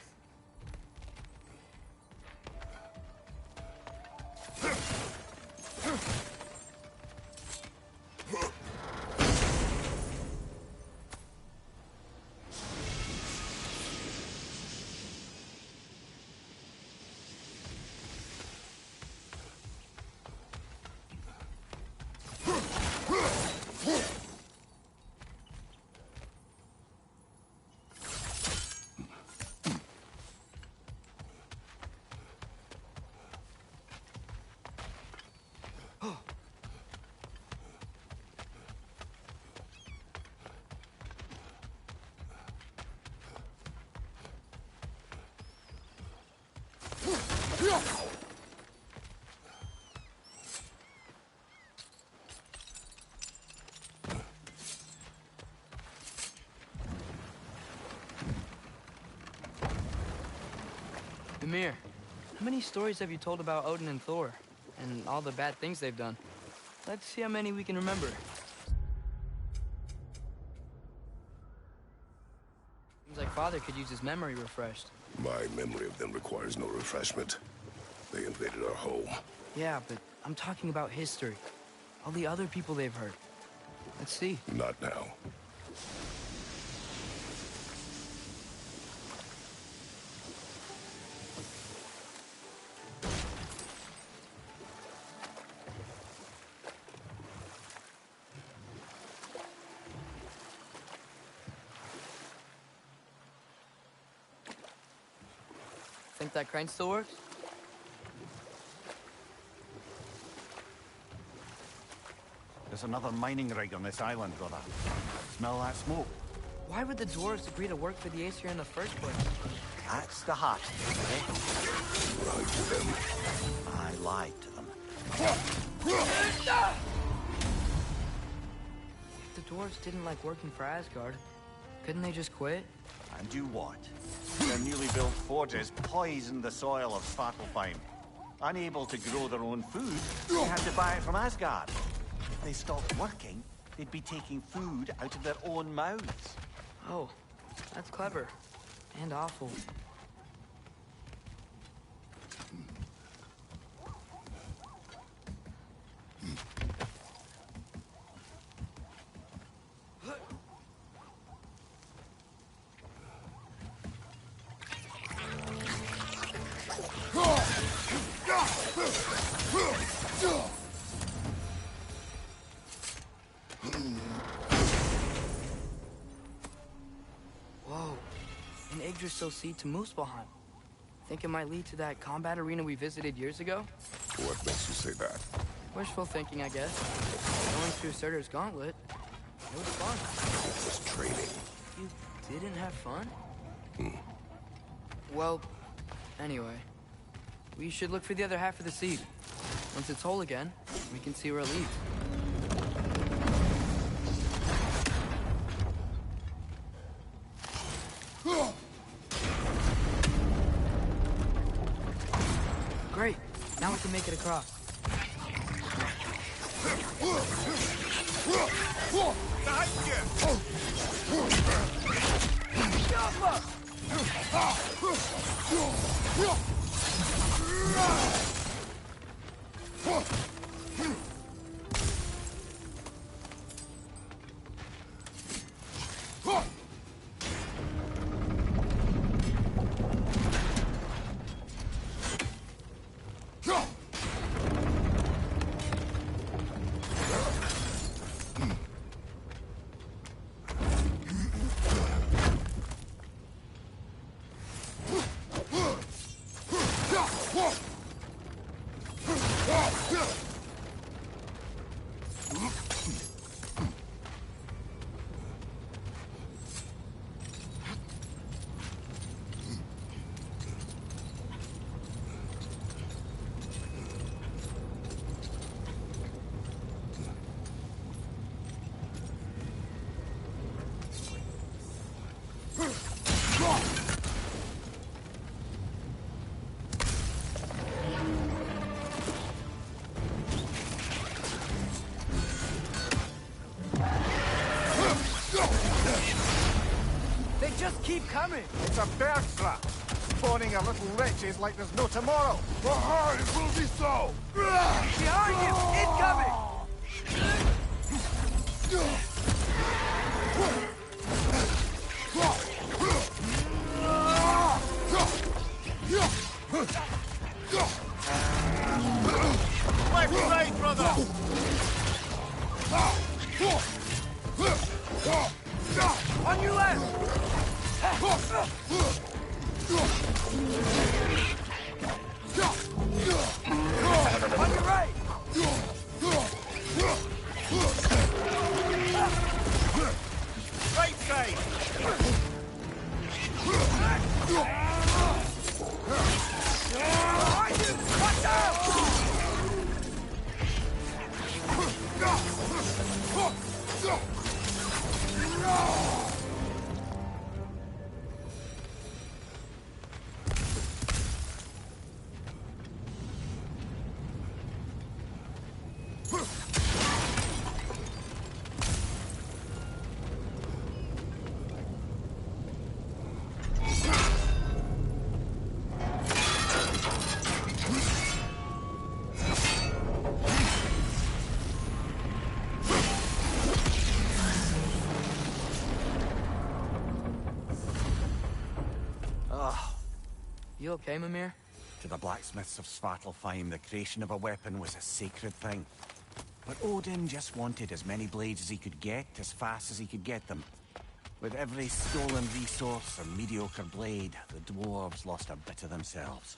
Mimir, how many stories have you told about Odin and Thor? And all the bad things they've done? Let's see how many we can remember. Seems like Father could use his memory refreshed. My memory of them requires no refreshment. They invaded our home. Yeah, but I'm talking about history. All the other people they've hurt. Let's see. Not now. Think that crane still works? There's another mining rig on this island, brother. Smell that smoke? Why would the dwarves agree to work for the Aesir in the first place? That's the heart of it, eh? Lied to them. I lied to them. If the dwarves didn't like working for Asgard, couldn't they just quit? And do what? Their newly built forges poisoned the soil of Svartalfheim. Unable to grow their own food, they had to buy it from Asgard. If they stopped working, they'd be taking food out of their own mouths. Oh, that's clever. And awful. Whoa, an Yggdrasil seed to Muspelheim. Think it might lead to that combat arena we visited years ago? What makes you say that? Wishful thinking, I guess. Going through Surtur's gauntlet. It was fun. It was training. You didn't have fun? Well, anyway. We should look for the other half of the seed. Once it's whole again, we can see where it leads. Great. Now we can make it across. They just keep coming. It's a bear trap. Spawning our little wretches like there's no tomorrow. For her, it will be so! Behind you! Incoming! Left, right, brother! On your left! On your right! Right side! Behind you! Watch out! You okay, Mimir? To the blacksmiths of Svartalfheim, the creation of a weapon was a sacred thing. But Odin just wanted as many blades as he could get, as fast as he could get them. With every stolen resource or mediocre blade, the dwarves lost a bit of themselves.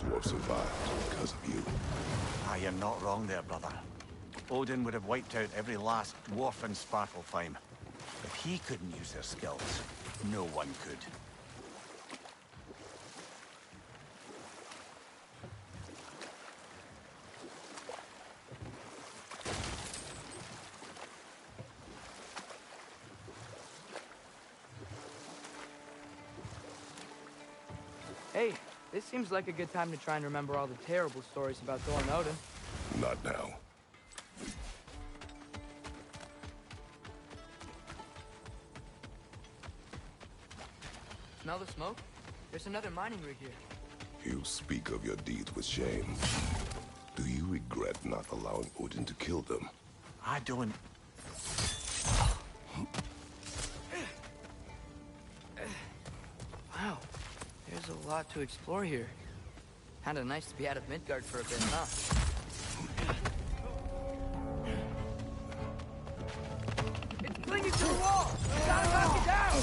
Dwarf survived because of you. Ah, you're not wrong there, brother. Odin would have wiped out every last dwarf in Svartalfheim. If he couldn't use their skills, no one could. Hey, this seems like a good time to try and remember all the terrible stories about Thor and Odin. Not now. Smell the smoke? There's another mining rig here. You speak of your deeds with shame. Do you regret not allowing Odin to kill them? I don't... Wow, there's a lot to explore here. Kinda nice to be out of Midgard for a bit, huh? It's clinging to the wall! We gotta knock it down!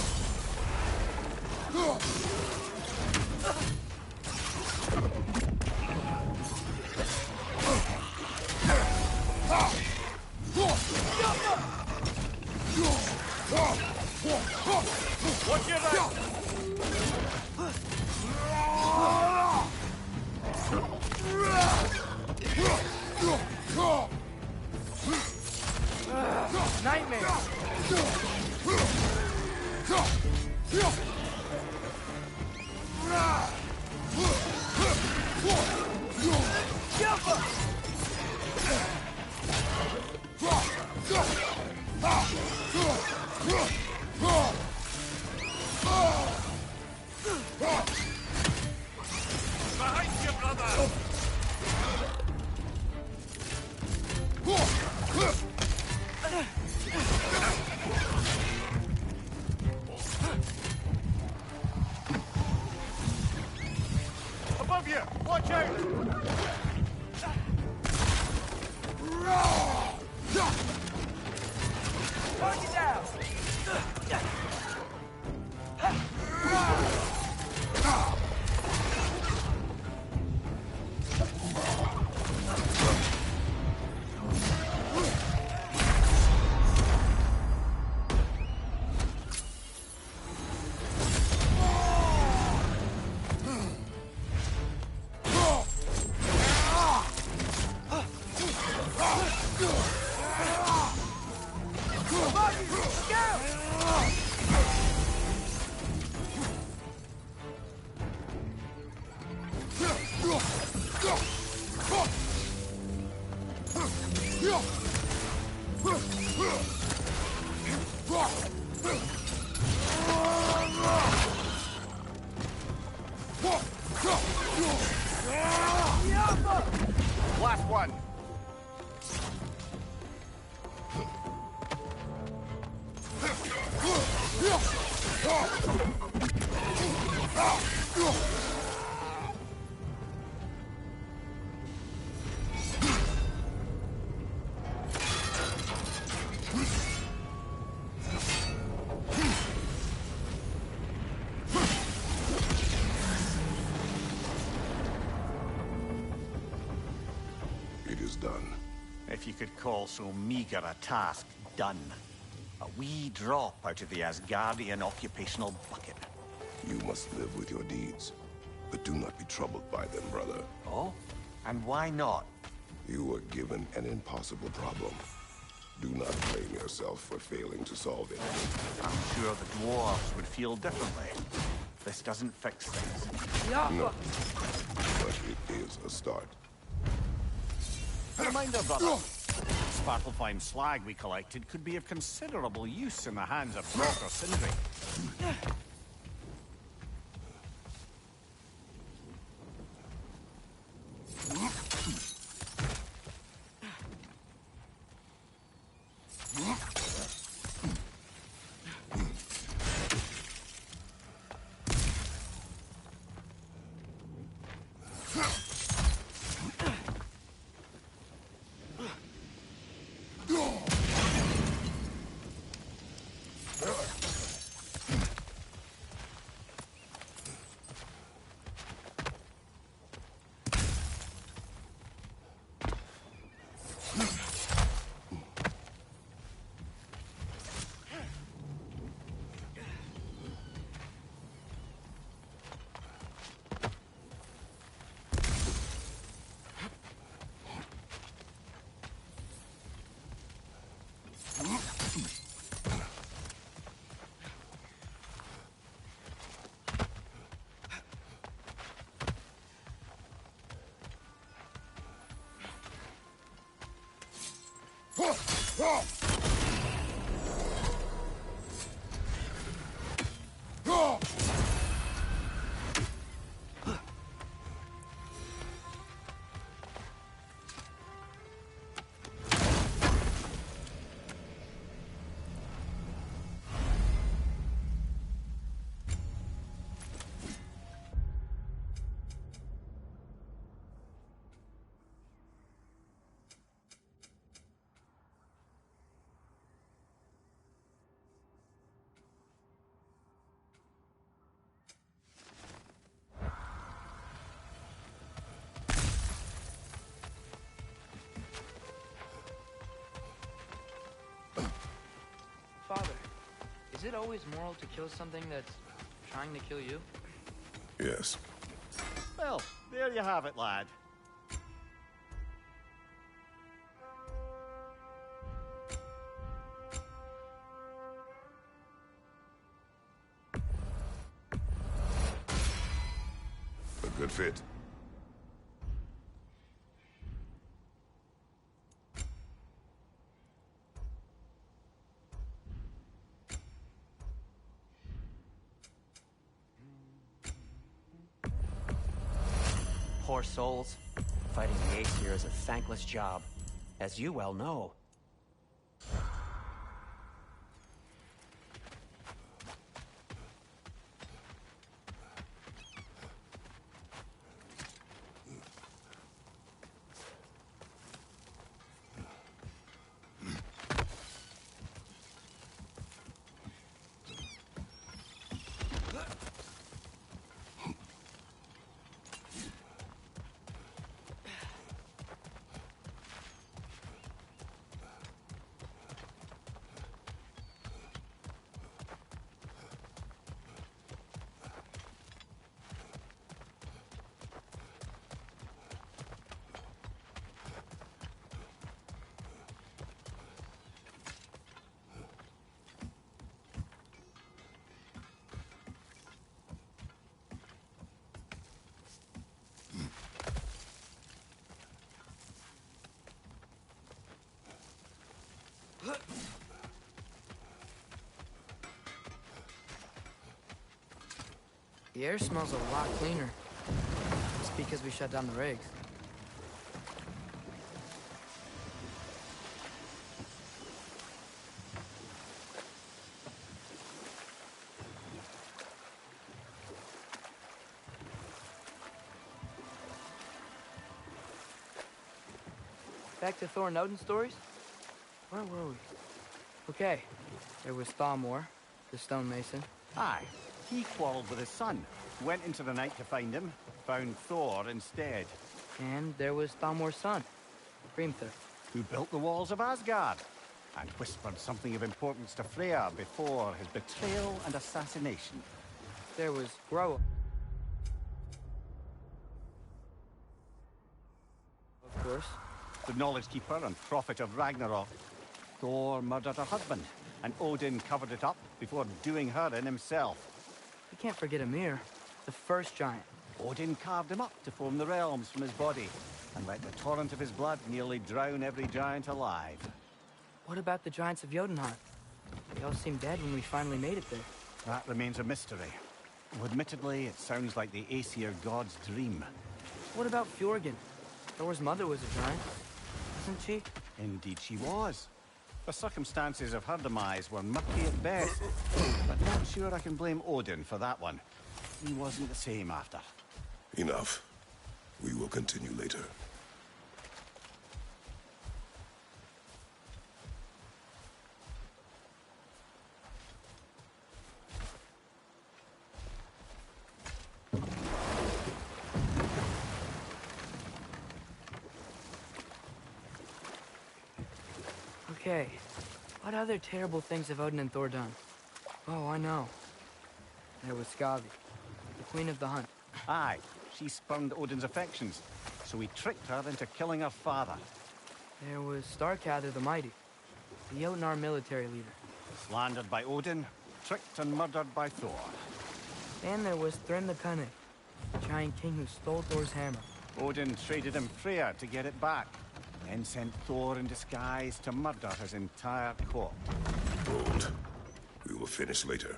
Watch your right! Nightmare! Behind you, brother! Above you! Watch out! Target down! Last one. It is done. If you could call so meager a task done. A wee drop out of the Asgardian occupational bucket. You must live with your deeds. But do not be troubled by them, brother. Oh? And why not? You were given an impossible problem. Do not blame yourself for failing to solve it. I'm sure the dwarves would feel differently. This doesn't fix things. No. But it is a start. Reminder, brother. Sparklefine slag we collected could be of considerable use in the hands of Brock or Sindri. Father, is it always moral to kill something that's trying to kill you? Yes. Well, there you have it, lad. A good fit. Poor souls. Fighting the Aesir is a thankless job, as you well know. The air smells a lot cleaner. because we shut down the rigs. Back to Thor and Odin stories? Where were we? Okay, there was Thalmor, the stonemason. Aye, he quarreled with his son, went into the night to find him, found Thor instead. And there was Thalmor's son, Grimthur. Who built the walls of Asgard, and whispered something of importance to Freya before his betrayal and assassination. There was Groa. Of course. The knowledge keeper and prophet of Ragnarok. Thor murdered her husband, and Odin covered it up before doing her in himself. We can't forget Ymir, the first giant. Odin carved him up to form the realms from his body, and let the torrent of his blood nearly drown every giant alive. What about the giants of Jotunheim? They all seemed dead when we finally made it there. That remains a mystery. Well, admittedly, it sounds like the Aesir god's dream. What about Fjorgyn? Thor's mother was a giant, wasn't she? Indeed she was. The circumstances of her demise were murky at best, but not sure I can blame Odin for that one. He wasn't the same after. Enough. We will continue later. Okay, what other terrible things have Odin and Thor done? Oh, I know. There was Skavi, the queen of the hunt. Aye, she spurned Odin's affections, so he tricked her into killing her father. There was Starkather the Mighty, the Jotnar military leader. Slandered by Odin, tricked and murdered by Thor. And there was Thrym the Cunning, the giant king who stole Thor's hammer. Odin traded him Freya to get it back, then sent Thor in disguise to murder his entire court. Hold. We will finish later.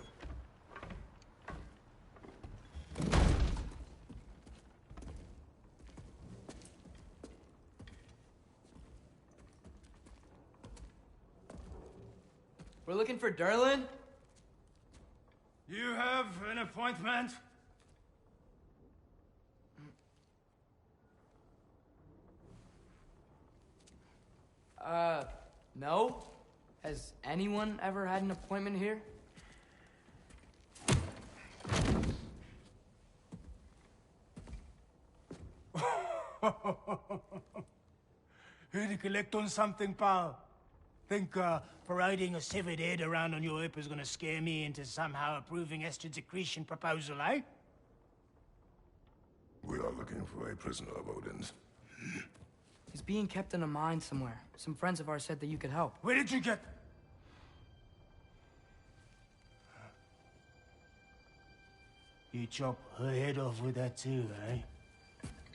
We're looking for Durlin? You have an appointment? No? Has anyone ever had an appointment here? Here to collect on something, pal? Think, parading a severed head around on your hip is gonna scare me into somehow approving Estrid's accretion proposal, eh? We are looking for a prisoner of Odin's. He's being kept in a mine somewhere. Some friends of ours said that you could help. Where did you get... You chop her head off with that too, eh?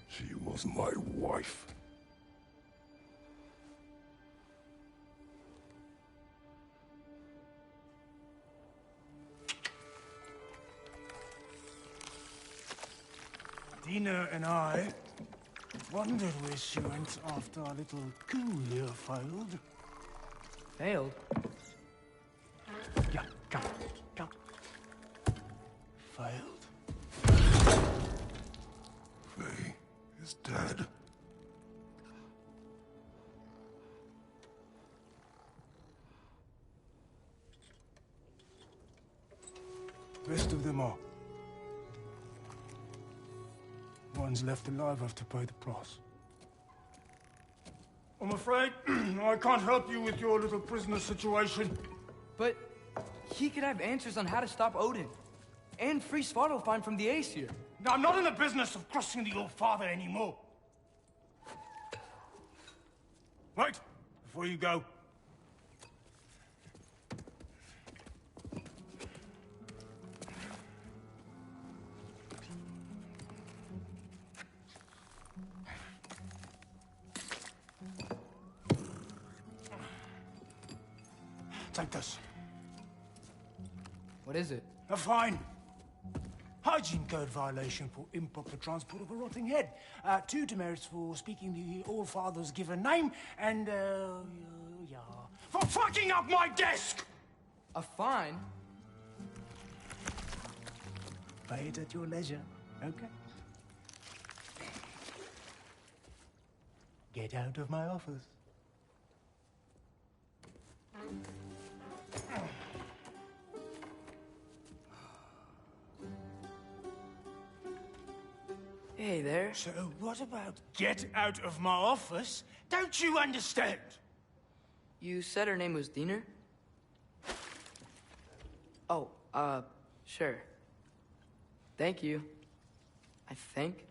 She was my wife. Dina and I wondered where she went after our little coup here failed. Failed? Yeah, come, come. Failed. Faye is dead. Rest of them are. Ones left alive have to pay the price. I'm afraid I can't help you with your little prisoner situation. But he could have answers on how to stop Odin. And free Svartalfheim from the Aesir. Now, I'm not in the business of crossing the old father anymore. Right, before you go. Take this. What is it? A fine. Hygiene code violation for improper transport of a rotting head. 2 demerits for speaking the All-Father's given name, and, yeah, for fucking up my desk! A fine? Pay it at your leisure, okay? Get out of my office. Hey there. So what about get out of my office? Don't you understand? You said her name was Diener? Oh, sure. Thank you. I think.